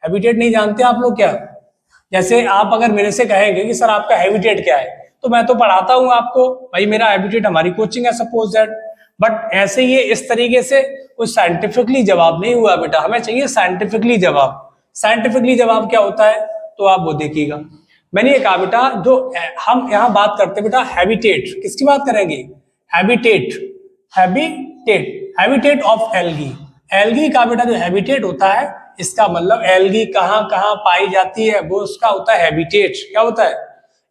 हैबिटेट नहीं जानते आप लोग क्या? जैसे आप अगर मेरे से कहेंगे कि सर आपका हैबिटेट क्या है, तो मैं तो पढ़ाता हूं आपको, भाई मेरा हैबिटेट हमारी कोचिंग है सपोज दैट, बट ऐसे ये इस तरीके से कोई साइंटिफिकली जवाब नहीं हुआ बेटा, हमें चाहिए साइंटिफिकली जवाब। साइंटिफिकली जवाब क्या होता है तो आप वो देखिएगा। मैंने ये कहा बेटा जो हम यहाँ बात करते हैं बेटा हैबिटेट, किसकी बात करेंगे, habitat, habitat, habitat of algae. Algae का बेटा जो हैबिटेट होता है, इसका मतलब एल्गी कहाँ कहाँ पाई जाती है वो उसका होता है हैबिटेट। क्या होता है,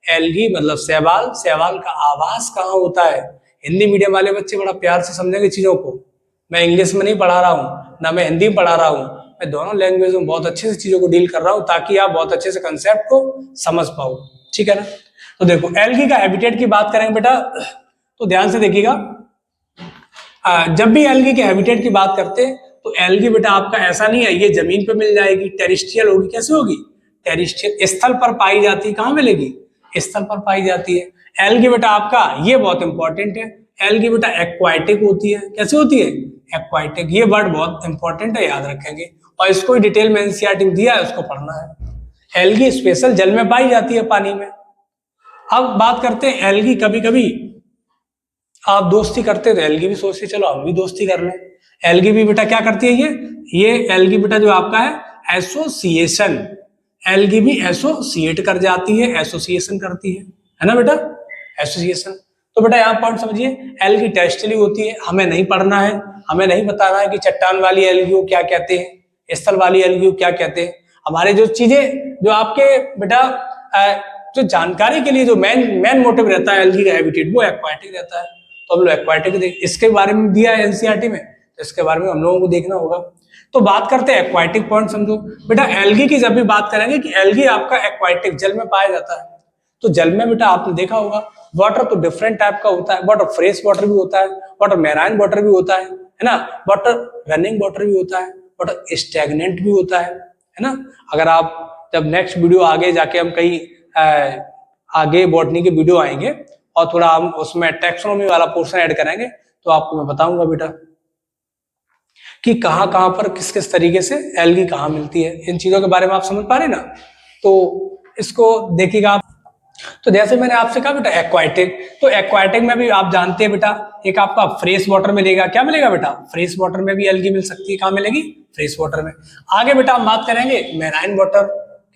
एल्गी मतलब शैवाल, शैवाल का आवास कहाँ होता है। हिंदी मीडियम वाले बच्चे बड़ा प्यार से समझेंगे चीजों को, मैं इंग्लिश में नहीं पढ़ा रहा हूँ ना मैं हिंदी में पढ़ा रहा हूँ, मैं दोनों लैंग्वेज में बहुत अच्छे से चीजों को डील कर रहा हूँ ताकि आप बहुत अच्छे से कंसेप्ट को समझ पाओ, ठीक है ना। तो देखो एल्गी का हैबिटेट की बात करेंगे बेटा तो ध्यान से देखिएगा। जब भी एल्गी के हैबिटेट की बात करते हैं तो एल्गी बेटा आपका ऐसा नहीं है ये जमीन पे मिल जाएगी, टेरिस्ट्रियल होगी। कैसे होगी, टेरिस्ट्रियल, स्थल पर पाई जाती है। कहाँ मिलेगी, स्थल पर पाई जाती है। एल्गी बेटा आपका ये बहुत इंपॉर्टेंट है, एल्गी बेटा एक्वाटिक होती है। कैसे होती है, एक्वाटिक, ये वर्ड बहुत इंपॉर्टेंट है, याद रखेंगे और इसको डिटेल में एनसीईआरटी में दिया है, उसको पढ़ना है। एल्गी स्पेशल जल में पाई जाती है, पानी में। अब बात करते हैं एल्गी, कभी कभी आप दोस्ती करते तो एल्गी भी सोचती चलो हम भी दोस्ती कर लें। एल्गी भी बेटा क्या करती है, ये एल्गी बेटा जो आपका है एसोसिएशन, एल्गी भी एसोसिएट कर जाती है, एसोसिएशन करती है ना बेटा, एसोसिएशन। तो बेटा यहाँ पॉइंट समझिए, एल्गी टेरेस्ट्रियल होती है, हमें नहीं पढ़ना है, हमें नहीं बताना है कि चट्टान वाली एल्गी को क्या कहते हैं, स्थल वाली एल्गी को क्या कहते हैं। हमारे जो चीजें जो आपके बेटा जो जानकारी के लिए जो मेन मोटिव रहता है एल्गी का हैबिटेट, वो एक्वाटिक रहता है। तो हम लोग एक्वाटिक इसके बारे में दिया है एनसीईआरटी में, तो इसके बारे में हम लोगों को देखना होगा। तो बात करते हैं एक्वाटिक पॉइंट समझो बेटा। एल्गी की जब भी बात करेंगे कि एल्गी आपका एक्वाटिक जल में पाया जाता है, तो जल में बेटा आपने देखा होगा वाटर तो डिफरेंट टाइप का होता है, वाटर फ्रेश वाटर भी होता है, वाटर मैराइन वाटर भी होता है ना, वाटर रनिंग वाटर भी होता है, वाटर स्टैग्नेंट भी होता है ना। अगर आप जब नेक्स्ट वीडियो आगे जाके हम कहीं आगे बॉटनी के वीडियो आएंगे और थोड़ा हम उसमें टैक्सोनॉमी वाला पोर्शन ऐड करेंगे तो आपको मैं बताऊंगा बेटा कि कहां कहां पर किस किस तरीके से एल्गी कहां मिलती है। इन चीजों के बारे में आप समझ पा रहे ना, तो इसको देखिएगा आप। तो जैसे मैंने आपसे कहा बेटा एक्वाटिक, तो एक्वाटिक में भी आप जानते हैं बेटा एक आपका फ्रेश वाटर मिलेगा। क्या मिलेगा बेटा, फ्रेश वाटर में भी एल्गी मिल सकती है। कहां मिलेगी, फ्रेश वाटर में। आगे बेटा हम बात करेंगे मैराइन वाटर,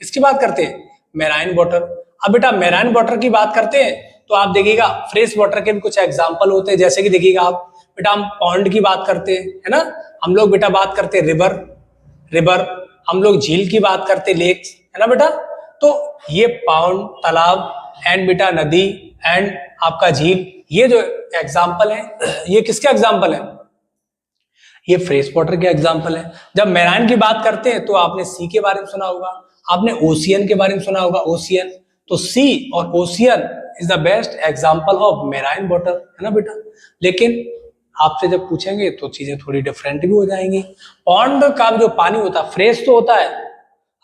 किसकी बात करते हैं, मैराइन वाटर। अब बेटा मैराइन वाटर की बात करते हैं तो आप देखिएगा फ्रेश वाटर के भी कुछ एग्जाम्पल होते हैं, जैसे कि देखिएगा आप बेटा हम पॉन्ड की बात करते हैं है ना, हम लोग बेटा बात करते हैं रिवर, हम लोग झील की बात करते हैं लेक्स, है ना बेटा। तो ये पॉन्ड, तालाब एंड बेटा नदी एंड आपका झील, ये जो एग्जाम्पल है ये किसके एग्जाम्पल है, ये फ्रेश वाटर के एग्जाम्पल है। जब मैराइन की बात करते हैं तो आपने सी के बारे में सुना होगा, आपने ओशियन के बारे में सुना होगा, ओशियन। तो सी और ocean is the best example of marine water, है ना बेटा। लेकिन आपसे जब पूछेंगे तो चीजें थोड़ी डिफरेंट भी हो जाएंगी। पॉन्ड का जो पानी होता है फ्रेश तो होता है,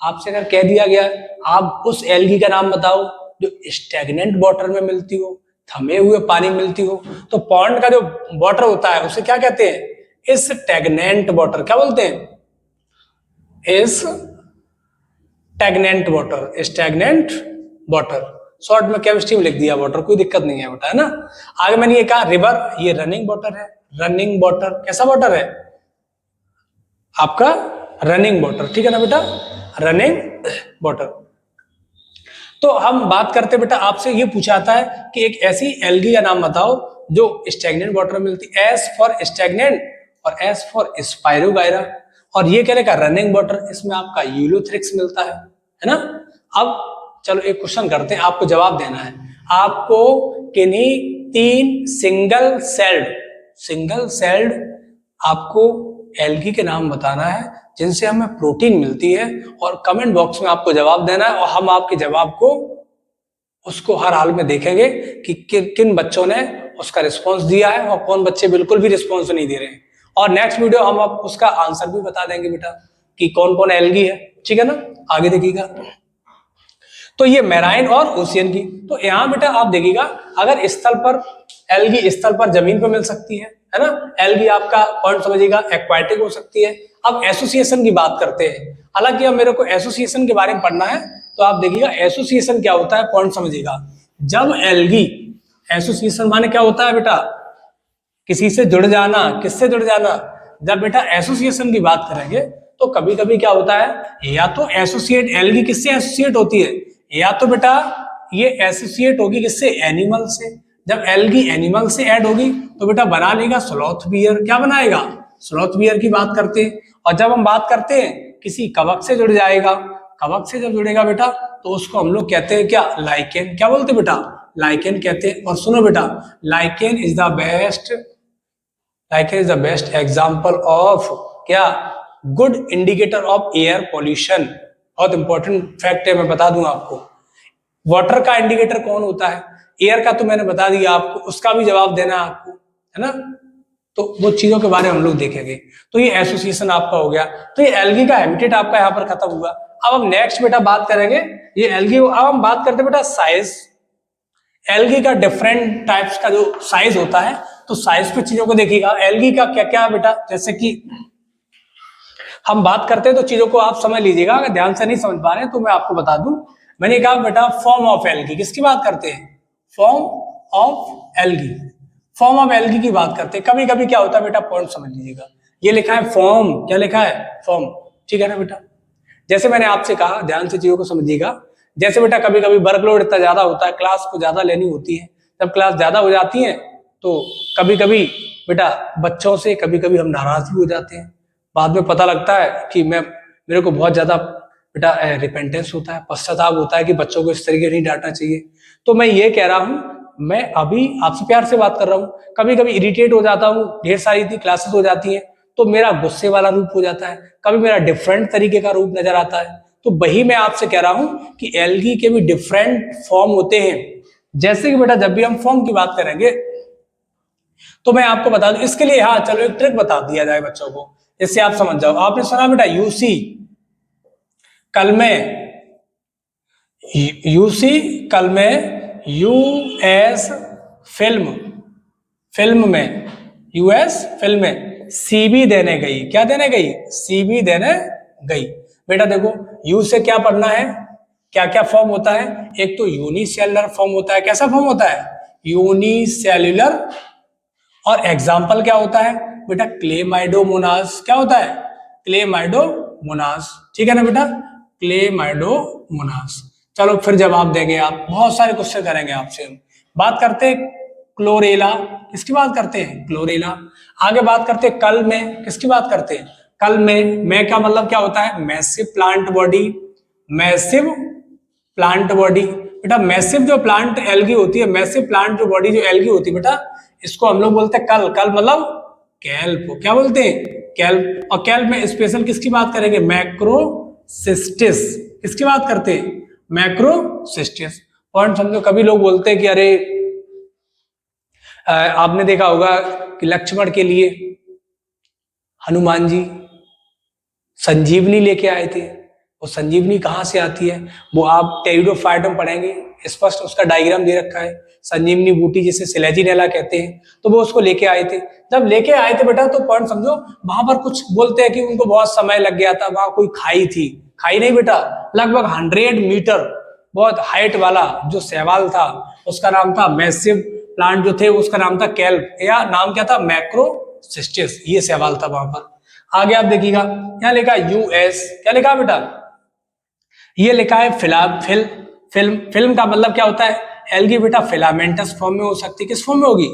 आपसे अगर कह दिया गया आप उस एल्गी का नाम बताओ जो स्टैग्नेंट वाटर में मिलती हो, थमे हुए पानी मिलती हो, तो पॉन्ड का जो वाटर होता है उसे क्या कहते हैं, स्टैग्नेंट वाटर। क्या बोलते हैं, stagnant water, stagnant water. Short में केमिस्ट्री में लिख दिया वाटर, कोई दिक्कत नहीं है बेटा, है ना। आगे मैंने ये कहा रिवर, ये रनिंग वाटर है, रनिंग वाटर। कैसा वाटर है, आपका रनिंग वाटर, ठीक है ना बेटा, रनिंग वाटर। तो हम बात करते बेटा, आपसे ये पूछा जाता है कि एक ऐसी एल्गी का नाम बताओ जो स्टैग्नेंट वाटर में मिलती है, एस फॉर स्टैग्नेंट और एस फॉर स्पाइरोगायरा, और ये कहने का रनिंग वाटर, इसमें आपका यूलोथ्रिक्स मिलता है ना। अब चलो एक क्वेश्चन करते हैं, आपको जवाब देना है। आपको किन्हीं 3 सिंगल सेल्ड आपको एल्गी के नाम बताना है जिनसे हमें प्रोटीन मिलती है, और कमेंट बॉक्स में आपको जवाब देना है, और हम आपके जवाब को उसको हर हाल में देखेंगे कि किन बच्चों ने उसका रिस्पांस दिया है और कौन बच्चे बिल्कुल भी रिस्पांस नहीं दे रहे हैं। और नेक्स्ट वीडियो हम आप उसका आंसर भी बता देंगे बेटा कि कौन कौन एल्गी है, ठीक है ना। आगे देखिएगा, तो ये मैराइन और ओशियन की, तो यहाँ बेटा आप देखिएगा, अगर स्थल पर एल्गी स्थल पर जमीन पर मिल सकती है ना। एल्गी आपका पॉइंट समझिएगा एक्वाटिक हो सकती है। अब एसोसिएशन की बात करते हैं, हालांकि अब मेरे को एसोसिएशन के बारे में पढ़ना है, तो आप देखिएगा एसोसिएशन क्या होता है, पॉइंट समझिएगा। जब एल्गी, एसोसिएशन माने क्या होता है बेटा, किसी से जुड़ जाना, किससे जुड़ जाना। जब बेटा एसोसिएशन की बात करेंगे तो कभी कभी क्या होता है, या तो एसोसिएट, एल्गी किससे एसोसिएट होती है, या तो बेटा ये एसोसिएट होगी किससे, एनिमल से। जब एल्गी एनिमल से ऐड होगी तो बेटा बना लेगा स्लॉथ बियर, क्या बनाएगा, स्लॉथ बियर की बात करते हैं। और जब हम बात करते हैं किसी कवक से जुड़ जाएगा, कवक से जब जुड़ेगा बेटा तो उसको हम लोग कहते हैं क्या, लाइकेन, क्या बोलते हैं बेटा, लाइकेन कहते हैं। और सुनो बेटा, lichen is the best example of क्या, good indicator of air pollution. बहुत इंपॉर्टेंट फैक्ट है, मैं बता दूं आपको। वाटर का इंडिकेटर कौन होता है, एयर का तो मैंने बता दिया आपको, उसका भी जवाब देना है आपको, है ना। तो वो चीजों के बारे में हम लोग देखेंगे। तो ये एसोसिएशन आपका हो गया, तो ये एल्गी का हैबिटेट आपका यहाँ पर खत्म हुआ। अब हम नेक्स्ट बेटा बात करेंगे ये एल्गी, अब हम बात करते हैं बेटा साइज। एल्गी का डिफरेंट टाइप्स का जो साइज होता है, तो साइज पे चीजों को देखिएगा। एल्गी का क्या क्या बेटा, जैसे कि हम बात करते हैं तो चीजों को आप समझ लीजिएगा, अगर ध्यान से नहीं समझ पा रहे हैं तो मैं आपको बता दूं। मैंने कहा बेटा फॉर्म ऑफ एल्गी, किसकी बात करते हैं, form of algae, form of algae की बात करते हैं। कभी कभी क्या होता है बेटा, पॉइंट समझ लीजिएगा, ये लिखा है फॉर्म, क्या लिखा है, फॉर्म, ठीक है ना बेटा। जैसे मैंने आपसे कहा, ध्यान से चीजों को समझिएगा। जैसे बेटा कभी कभी वर्कलोड इतना ज्यादा होता है, क्लास को ज्यादा लेनी होती है, जब क्लास ज्यादा हो जाती है तो कभी कभी बेटा बच्चों से कभी कभी हम नाराज भी हो जाते हैं। बाद में पता लगता है कि मेरे को बहुत ज्यादा बेटा रिपेंटेंस होता है, पश्चाताप होता है कि बच्चों को इस तरीके नहीं डांटना चाहिए। तो मैं ये कह रहा हूं, मैं अभी आपसे प्यार से बात कर रहा हूँ, कभी कभी इरिटेट हो जाता हूँ, ढेर सारी इतनी क्लासेस हो जाती हैं तो मेरा गुस्से वाला रूप हो जाता है, कभी मेरा डिफरेंट तरीके का रूप नजर आता है। तो वही मैं आपसे कह रहा हूं कि एल्गी के भी डिफरेंट फॉर्म होते हैं। जैसे कि बेटा जब भी हम फॉर्म की बात करेंगे तो मैं आपको बता दूं, इसके लिए हाँ चलो एक ट्रिक बता दिया जाए बच्चों को, इससे आप समझ जाओ। आपने सुना बेटा यूसी, कल में यूएस फिल्म में यूएस फिल्म में सीबी देने गई, क्या देने गई, सीबी देने गई। बेटा देखो यू से क्या पढ़ना है, क्या क्या फॉर्म होता है। एक तो यूनिसेल्युलर फॉर्म होता है, कैसा फॉर्म होता है, यूनिसेल्युलर। और एग्जाम्पल क्या होता है बेटा, क्लेमाइडोमोनास, क्या होता है, क्लेमाइडोमोनास, ठीक है ना बेटा, क्लेमाइडोमोनास। चलो फिर जवाब देंगे आप, बहुत सारे क्वेश्चन करेंगे आपसे। हम बात करते हैं क्लोरेला, किसकी बात करते हैं, क्लोरेला। आगे बात करते हैं कल में, किसकी बात करते हैं, कल में का मतलब क्या होता है, massive plant body, massive plant body. बेटा मैसिव जो प्लांट एल्गी होती है, मैसिव प्लांट जो बॉडी जो एल्गी होती है बेटा, इसको हम लोग बोलते हैं कल, कल मतलब कैल्प, क्या बोलते हैं, कैल्प। और कैल्प में स्पेशल किसकी बात करेंगे, मैक्रोसिस्टिस, किसकी बात करते हैं, मैक्रोसिस्टिस। पॉइंट समझो, कभी लोग बोलते हैं कि अरे आपने देखा होगा कि लक्ष्मण के लिए हनुमान जी संजीवनी लेके आए थे। वो संजीवनी कहाँ से आती है, वो आप टेरिडोफाइट में पढ़ेंगे, स्पष्ट उसका डायग्राम दे रखा है। संजीवनी बूटी जिसे सिलेजिनेला कहते हैं, तो वो उसको लेके आए थे। जब लेके आए थे बेटा तो पॉइंट समझो, वहां पर कुछ बोलते हैं कि उनको बहुत समय लग गया था, वहां कोई खाई थी, खाई नहीं बेटा, लगभग 100 मीटर बहुत हाइट वाला जो शैवाल था, उसका नाम था मैसिव प्लांट जो थे उसका नाम था कैल्प, या नाम क्या था, मैक्रोसिस्टिस, ये शैवाल था वहां पर। आगे आप देखिएगा यहाँ लिखा है यूएस, क्या लिखा है बेटा, ये लिखा है फिल्म का मतलब क्या होता है, एल्गी बेटा फिलामेंटस फॉर्म में हो सकती है, किस फॉर्म में होगी,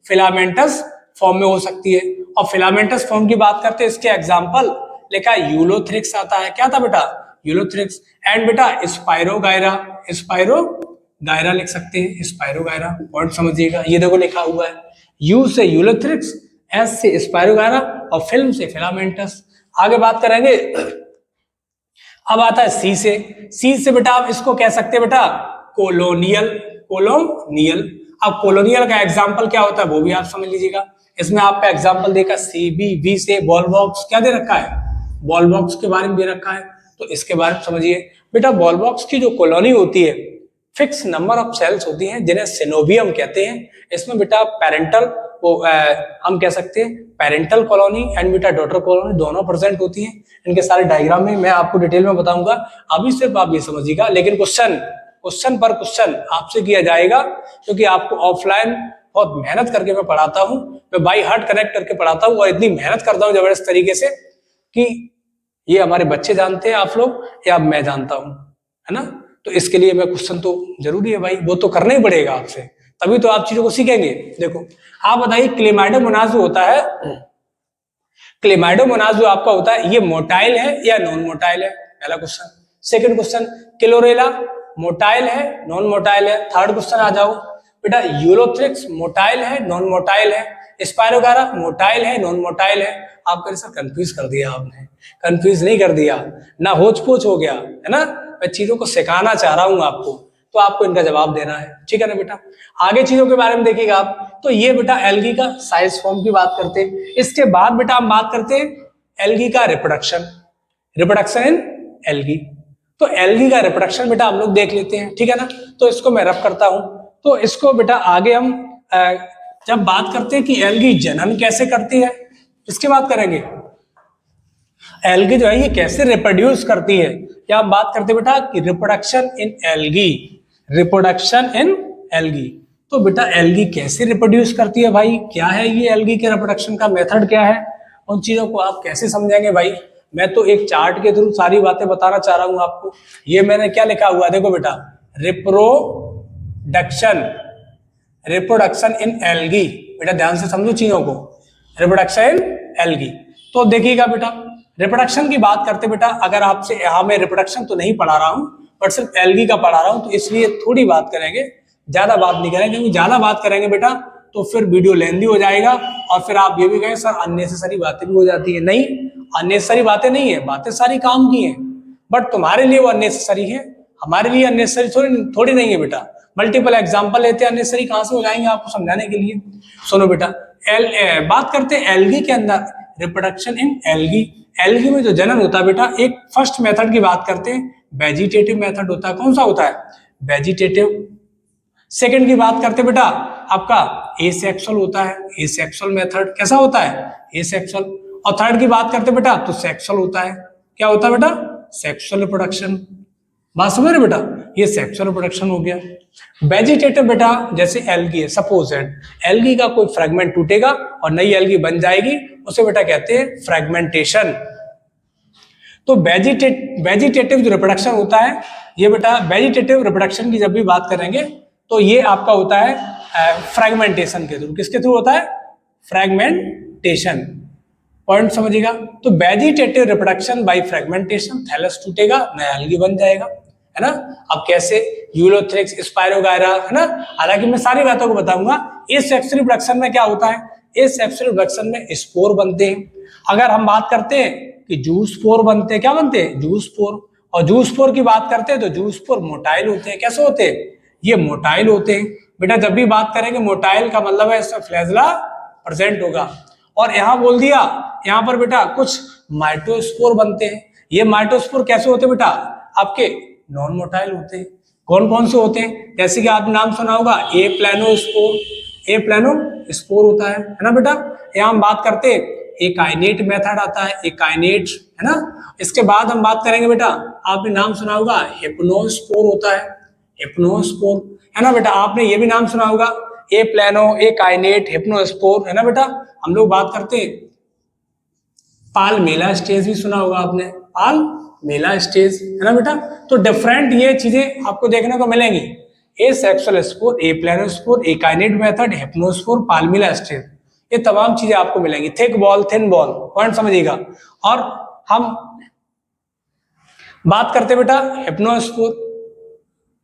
फिलामेंटस फॉर्म में हो सकती है। और फिलामेंटस फॉर्म की बात करते हैं, इसके एग्जांपल लिखा है यूलोथ्रिक्स आता है, क्या था बेटा, यूलोथ्रिक्स। एंड बेटा स्पाइरोगायरा, स्पाइरोगायरा लिख सकते हैं, स्पाइरोगायरा, पॉइंट समझिएगा, ये देखो लिखा हुआ है, यू से यूलोथ्रिक्स, एस से स्पाइरोगायरा और फिल्म से फिलामेंटस। आगे बात करेंगे, अब आता है सी से बेटा आप इसको कह सकते हैं बेटा कोलोनियल, कोलोनियल। अब कोलोनियल का एग्जांपल क्या होता है वो भी आप समझ लीजिएगा, इसमें आपका एग्जांपल देखा सी से बॉल बॉक्स, क्या दे रखा है, बॉल बॉक्स के बारे में दे रखा है, तो इसके बारे में समझिए बेटा। बॉल बॉक्स की जो कॉलोनी होती है, फिक्स नंबर ऑफ सेल्स होती हैं जिन्हें सिनोबियम कहते हैं। इसमें बेटा पेरेंटल हम कह सकते हैं पेरेंटल कॉलोनी एंड बेटा डॉटर कॉलोनी दोनों प्रेजेंट होती हैं। इनके सारे डायग्राम में मैं आपको डिटेल में बताऊंगा, अभी सिर्फ आप ये समझिएगा। लेकिन क्वेश्चन पर क्वेश्चन आपसे किया जाएगा, क्योंकि आपको ऑफलाइन बहुत मेहनत करके मैं पढ़ाता हूँ, मैं बाई हार्ट कनेक्ट करके पढ़ाता हूँ और इतनी मेहनत करता हूँ जबरदस्त तरीके से कि ये हमारे बच्चे जानते हैं, आप लोग, या मैं जानता हूँ, है ना। तो इसके लिए मैं क्वेश्चन तो जरूरी है भाई, वो तो करना ही पड़ेगा आपसे, तभी तो आप चीजों को सीखेंगे। देखो आप बताइए क्लेमाइडोमोनास जो होता है, क्लेमाइडोमोनास जो आपका होता है, ये मोटाइल है या नॉन मोटाइल है, पहला question. Second question, chlorella motile है नॉन मोटाइल है। थर्ड क्वेश्चन आ जाओ बेटा, यूलोथ्रिक्स मोटाइल है नॉन मोटाइल है, स्पाइरोगारा मोटाइल है नॉन मोटाइल है। आप कह सर कंफ्यूज कर दिया आपने, कंफ्यूज नहीं कर दिया ना, होच पोच हो गया है ना, मैं चीजों को सिखाना चाह रहा हूं आपको, तो आपको इनका जवाब देना है, ठीक है ना बेटा। आगे चीजों के बारे में देखिएगा आप, तो ये बेटा एल्गी का साइज फॉर्म की बात करते हैं। इसके बाद बेटा हम बात करते हैं एल्गी का रिप्रोडक्शन, रिप्रोडक्शन इन एल्गी। तो एल्गी का रिप्रोडक्शन बेटा हम लोग देख लेते हैं, ठीक है ना। तो इसको मैं रफ करता हूं, तो इसको बेटा आगे हम जब बात करते हैं कि एल्गी जनन कैसे करती है, इसकी बात करेंगे। एल्गी जो है ये कैसे रिप्रोड्यूस करती है, क्या हम बात करते हैं बेटा कि reproduction in algae, reproduction in algae. तो बेटा एल्गी कैसे रिप्रोड्यूस करती है भाई, क्या है ये एल्गी के रिप्रोडक्शन का मेथड क्या है, उन चीजों को आप कैसे समझेंगे भाई। मैं तो एक चार्ट के थ्रू सारी बातें बताना चाह रहा हूं आपको। ये मैंने क्या लिखा हुआ है, देखो बेटा, रिप्रोडक्शन, रिप्रोडक्शन इन एल्गी, बेटा ध्यान से समझो चीजों को, रिप्रोडक्शन इन एल्गी। तो देखिएगा बेटा, रिप्रोडक्शन की बात करते बेटा, अगर आपसे यहाँ मैं रिप्रोडक्शन तो नहीं पढ़ा रहा हूँ, बट सिर्फ एल्गी का पढ़ा रहा हूँ, तो इसलिए थोड़ी बात करेंगे, ज्यादा बात नहीं करेंगे, क्योंकि ज्यादा बात करेंगे बेटा तो फिर वीडियो लेंदी हो जाएगा, और फिर आप ये भी कहें सर अननेसेसरी बातें भी हो जाती है। नहीं, अननेसेसरी बातें नहीं है, बातें सारी काम की हैं, बट तुम्हारे लिए वो अननेसेसरी है, हमारे लिए अननेसेसरी थोड़ी नहीं है बेटा। मल्टीपल एग्जाम्पल लेते हैं, अननेसेसरी कहां से हो जाएंगे आपको समझाने के लिए। सुनो बेटा, बात करते हैं एल्गी के अंदर रिप्रोडक्शन इन एल्गी। एल्गी में जो जनन होता है बेटा, एक फर्स्ट मेथड की बात करते हैं, वेजिटेटिव मेथड होता है। कौन सा होता है, वेजिटेटिव। सेकंड की बात करते बेटा आपका एसेक्सुअल होता है, एसेक्सुअल मेथड कैसा होता है, एसेक्सुअल। और थर्ड की बात करते बेटा तो सेक्सुअल होता है, क्या होता है बेटा, सेक्सुअल रिप्रोडक्शन। बात समझ रहे बेटा, ये सेक्सुअल रिप्रोडक्शन हो गया। वेजिटेटिव बेटा जैसे एल्गी है, सपोज एल्गी का कोई फ्रेगमेंट टूटेगा और नई एल्गी बन जाएगी, उसे बेटा कहते हैं फ्रेगमेंटेशन। तो वेजिटेटिव जो रिप्रोडक्शन होता है, ये बेटा वेजिटेटिव रिप्रोडक्शन की जब भी बात करेंगे तो ये आपका होता है फ्रेगमेंटेशन के थ्रू। किसके थ्रू होता है, फ्रेगमेंटेशन, पॉइंट समझिएगा। तो vegetative reproduction by fragmentation, thallus टूटेगा नया एल्गी बन जाएगा, है ना। अब कैसे, यूलोथ्रिक्स, स्पाइरोगायरा, है ना। हालांकि मैं सारी बातों को बताऊंगा। एसेक्सुअल रिप्रोडक्शन में क्या होता है, एसेक्सुअल रिप्रोडक्शन में स्पोर बनते हैं। अगर हम बात करते हैं कि जूस्पोर बनते हैं, क्या बनते हैं, जूस्पोर। और जूस्पोर की बात करते हैं तो जूस्पोर मोटाइल होते हैं। कैसे होते हैं, ये मोटाइल होते हैं बेटा। जब भी बात करेंगे मोटाइल का मतलब है इसमें फ्लैजला प्रेजेंट होगा। और यहां बोल दिया, यहां पर बेटा कुछ माइटोस्पोर बनते हैं। ये माइटोस्पोर कैसे होते हैं बेटा, आपके नॉन मोटाइल होते हैं। कौन कौन से होते हैं, जैसे कि आपने नाम सुना होगा ए प्लानोस्पोर, ए प्लानोस्पोर होता है ना बेटा। यहां हम बात करते हैं एकाइनेट मेथड आता है, एकाइनेट, है ना। इसके बाद हम बात करेंगे बेटा, आपने नाम सुना होगा हिप्नोस्पोर होता है, हिप्नोस्पोर, है ना बेटा। आपने ये भी नाम सुना होगा ए प्लानो, ए काइनेट, हिप्नोस्पोर, है ना बेटा। हम लोग बात करते हैं पाल्मेला स्टेज भी सुना होगा आपने, पाल्मेला स्टेज, है ना बेटा। तो डिफरेंट ये चीजें आपको देखने को मिलेंगी, asexual spore, aplanospore, akinete method, hypnospore, palmella stage, ये तमाम चीजें आपको मिलेंगी। Thick ball, thin ball, point समझिएगा। और हम बात करते बेटा हिप्नोस्पोर,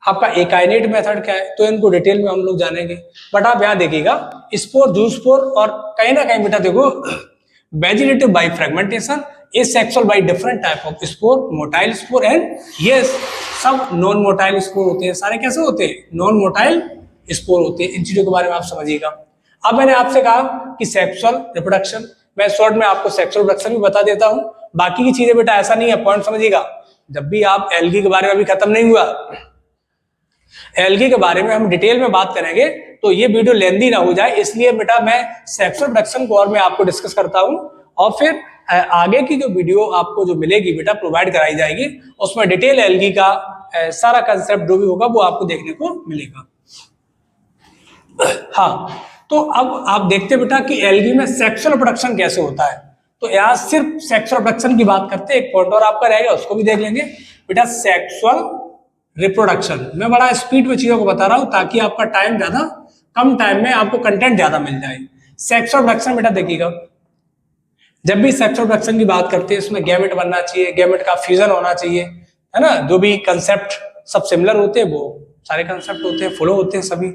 आपका एकाइनेट मेथड क्या है, तो इनको डिटेल में हम लोग जानेंगे। बट आप यहाँ देखिएगा स्पोर, जू स्पोर, और कहीं ना कहीं बेटा देखो vegetative by fragmentation, asexual by different type of spore, motile spore and yes सब नॉन मोटाइल स्पोर होते हैं। सारे कैसे होते हैं? नॉन मोटाइल स्पोर होते हैं। इन चीजों के बारे में आप समझिएगा। अब मैंने आपसे कहा कि सेक्सुअल रिप्रोडक्शन, मैं शॉर्ट में आपको सेक्सुअल रिप्रोडक्शन भी बता देता हूं, बाकी की चीजें बेटा ऐसा नहीं है, पॉइंट समझिएगा। जब भी आप एल्गी के बारे में अभी खत्म नहीं हुआ, एल्गी के बारे में हम डिटेल में बात करेंगे, तो ये वीडियो लेंदी ना हो जाए, इसलिए बेटा मैं सेक्सुअल रिप्रोडक्शन को और मैं आपको डिस्कस करता हूं, और फिर आगे की जो वीडियो आपको जो मिलेगी बेटा प्रोवाइड कराई जाएगी, उसमें डिटेल एल्गी का सारा कंसेप्ट जो भी होगा वो आपको देखने को मिलेगा। हाँ, तो अब आप देखते बेटा कि एल्गी में सेक्सुअल रिप्रोडक्शन कैसे होता है। तो यहाँ सिर्फ सेक्सुअल रिप्रोडक्शन की बात करते हैं, एक पॉइंट और आपका रहेगा, उसको भी देख लेंगे बेटा। सेक्सुअल रिप्रोडक्शन मैं बड़ा स्पीड में चीजों को बता रहा हूं ताकि आपका टाइम ज्यादा, कम टाइम में आपको कंटेंट ज्यादा मिल जाए। सेक्सुअल रिप्रोडक्शन बेटा देखिएगा, जब भी सेक्सुअल रिप्रोडक्शन की बात करते हैं इसमें गैमेट बनना चाहिए, गैमेट का फ्यूजन होना चाहिए, है ना। जो भी कंसेप्ट सब सिमिलर होते हैं वो सारे कंसेप्ट होते हैं, फॉलो होते हैं सभी।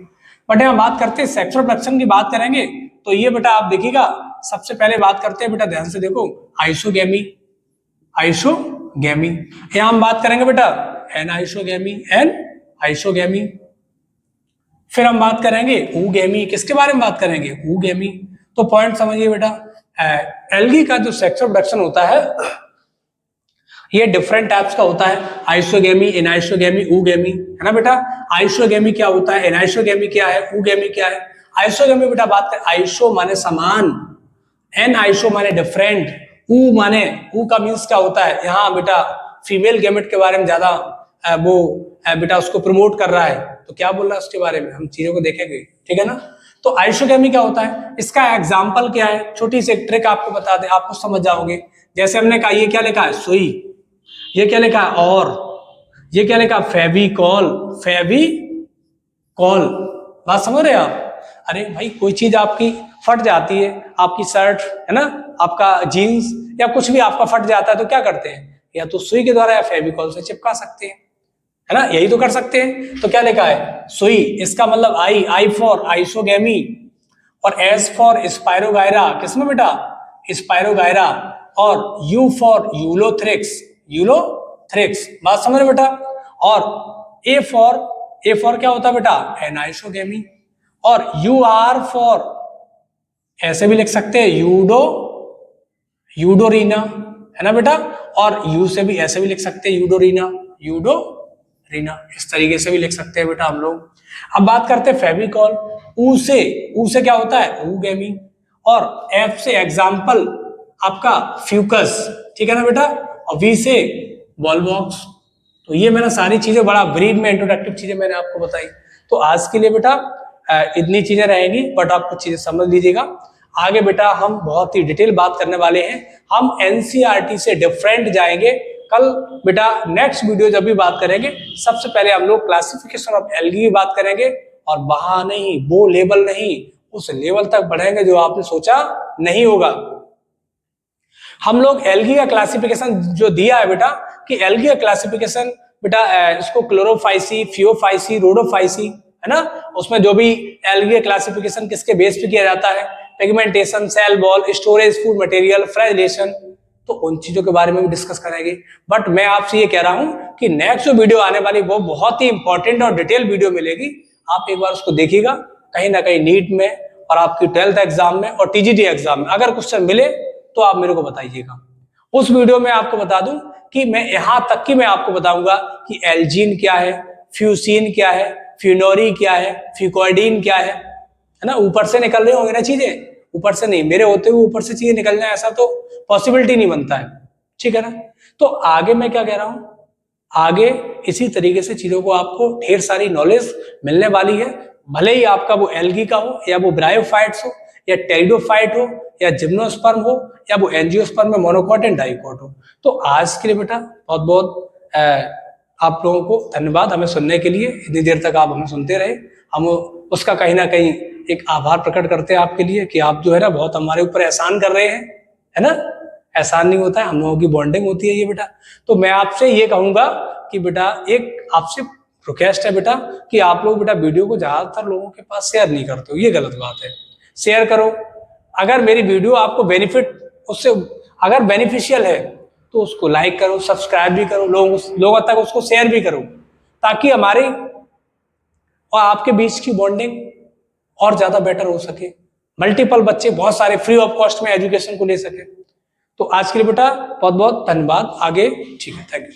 बट यहाँ बात करते हैं सेक्सुअल रिप्रोडक्शन की बात करेंगे, तो ये बेटा आप देखिएगा, सबसे पहले बात करते हैं बेटा, ध्यान से देखो, आइसोगेमी, आइसोगेमी। यहाँ हम बात करेंगे बेटा एनाइसोगेमी, एन आइसोगेमी। फिर हम बात करेंगे ऊगेमी। किसके बारे में बात करेंगे? ऊगेमी। तो पॉइंट समझिए बेटा, एल्गी का जो सेक्सुअल रिप्रोडक्शन होता है ये डिफरेंट टाइप्स का होता है, आइसोगेमी, एनाइसोगेमी, ऊगेमी, है ना बेटा। आइसोगेमी क्या होता है, एनाइसोगेमी क्या है, ऊगेमी क्या है? आइसोगेमी बेटा बात कर, आइसो माने समान, एन आइसो माने डिफरेंट, ऊ माने, ऊ का मीन्स क्या होता है, यहाँ बेटा फीमेल गैमेट के बारे में ज्यादा वो बेटा उसको प्रमोट कर रहा है, तो क्या बोल रहा है उसके बारे में हम चीजों को देखेंगे, ठीक है ना। तो आइसोगेमी क्या होता है, इसका एग्जाम्पल क्या है, छोटी सी एक ट्रिक आपको बता दें, आपको समझ जाओगे। जैसे हमने कहा ये क्या लिखा है, सुई, ये क्या लिखा है, और ये क्या लिखा, फेविकॉल, फेविकॉल। बात समझ रहे हैं आप? अरे भाई कोई चीज आपकी फट जाती है, आपकी शर्ट है ना, आपका जीन्स या कुछ भी आपका फट जाता है, तो क्या करते हैं, या तो सुई के द्वारा या फेविकॉल से चिपका सकते हैं, है ना, यही तो कर सकते हैं। तो क्या लिखा है, सुई, इसका मतलब आई फॉर आइसोगेमी, और एस फॉर स्पाइरोगायरा, किसमें बेटा, स्पाइरोगायरा, और यू फॉर यूलोथ्रिक्स, यूलोथ्रिक्स। बात समझ रहे बेटा। और ए फॉर क्या होता है बेटा, एनाइसोगेमी, और यू आर फॉर, ऐसे भी लिख सकते हैं, यूडोरीना, है ना बेटा, और यू से भी ऐसे भी लिख सकते हैं, यूडोरीना, इस तरीके से भी लिख सकते हैं बेटा हम लोग। अब बात करते हैं फेविकॉल, ऊ से क्या होता है, ऊगेमी, और एफ से एग्जाम्पल आपका फ्यूकस, ठीक है ना बेटा, और वी से वॉलवॉक्स। तो ये मैंने सारी चीजें बड़ा ब्रीफ में इंट्रोडक्टिव चीजें मैंने आपको बताई। तो आज के लिए बेटा इतनी चीजें रहेंगी, बट आप कुछ चीजें समझ लीजिएगा। आगे बेटा हम बहुत ही डिटेल बात करने वाले हैं, हम एनसीईआरटी से डिफरेंट जाएंगे। कल बेटा नेक्स्ट वीडियो जब भी बात करेंगे, सबसे पहले हम लोग क्लासिफिकेशन ऑफ एल्गी की बात करेंगे, और वहां नहीं, वो लेवल नहीं, उस लेवल तक बढ़ेंगे जो आपने सोचा नहीं होगा। हम लोग एल्गी का क्लासिफिकेशन जो दिया है बेटा, कि एल्गी का क्लासिफिकेशन बेटा इसको क्लोरोफाइसी, फियोफाइसी, रोडोफाइसी, है ना, उसमें जो भी एल्गी क्लासिफिकेशन किसके बेस पे किया जाता है, pigmentation, cell wall, storage, food material, fragmentation, तो उन चीजों के बारे में भी डिस्कस करेंगे। बट मैं आपसे ये कह रहा हूं कि नेक्स्ट जो वीडियो आने वाली वो बहुत ही इंपॉर्टेंट और डिटेल वीडियो मिलेगी, आप एक बार उसको देखिएगा। कहीं ना कहीं नीट में और आपकी 12th एग्जाम में और टीजीटी एग्जाम में अगर क्वेश्चन मिले तो आप मेरे को बताइएगा। उस वीडियो में आपको बता दूं कि मैं यहां तक कि मैं आपको बताऊंगा कि एल्जीन क्या है, फ्यूसिन क्या है, फ्यूनोरी क्या है, फ्यूकोइडीन क्या है ना। ऊपर से निकल रही होंगी ना चीजें, ऊपर से नहीं, मेरे होते हुए ऊपर से चीजें निकल जाए ऐसा तो पॉसिबिलिटी नहीं बनता है, ठीक है ना। तो आगे मैं क्या कह रहा हूं, आगे इसी तरीके से चीजों को आपको ढेर सारी नॉलेज मिलने वाली है, भले ही आपका वो एल्गी का हो या वो ब्रायोफाइट्स हो या टेरिडोफाइट हो या जिम्नोस्पर्म हो या वो एंजियोस्पर्म में मोनोकॉट एंड डाइकॉट हो। तो आज के लिए बेटा बहुत बहुत आप लोगों को धन्यवाद हमें सुनने के लिए। इतनी देर तक आप हमें सुनते रहे, हम उसका कहीं ना कहीं एक आभार प्रकट करते हैं आपके लिए कि आप जो है ना बहुत हमारे ऊपर एहसान कर रहे हैं, है ना। एहसान नहीं होता है, हम लोगों की बॉन्डिंग होती है ये बेटा। तो मैं आपसे ये कहूंगा कि बेटा एक आपसे रिक्वेस्ट है बेटा कि आप लोग बेटा वीडियो को ज्यादातर लोगों के पास शेयर नहीं करते हो, ये गलत बात है। शेयर करो। अगर मेरी वीडियो आपको बेनिफिट उससे अगर बेनिफिशियल है तो उसको लाइक करो, सब्सक्राइब भी करो, लोगों तक उसको शेयर भी करो, ताकि हमारी और आपके बीच की बॉन्डिंग और ज्यादा बेटर हो सके, मल्टीपल बच्चे बहुत सारे फ्री ऑफ कॉस्ट में एजुकेशन को ले सके। तो आज के लिए बेटा बहुत बहुत धन्यवाद। आगे ठीक है, थैंक यू।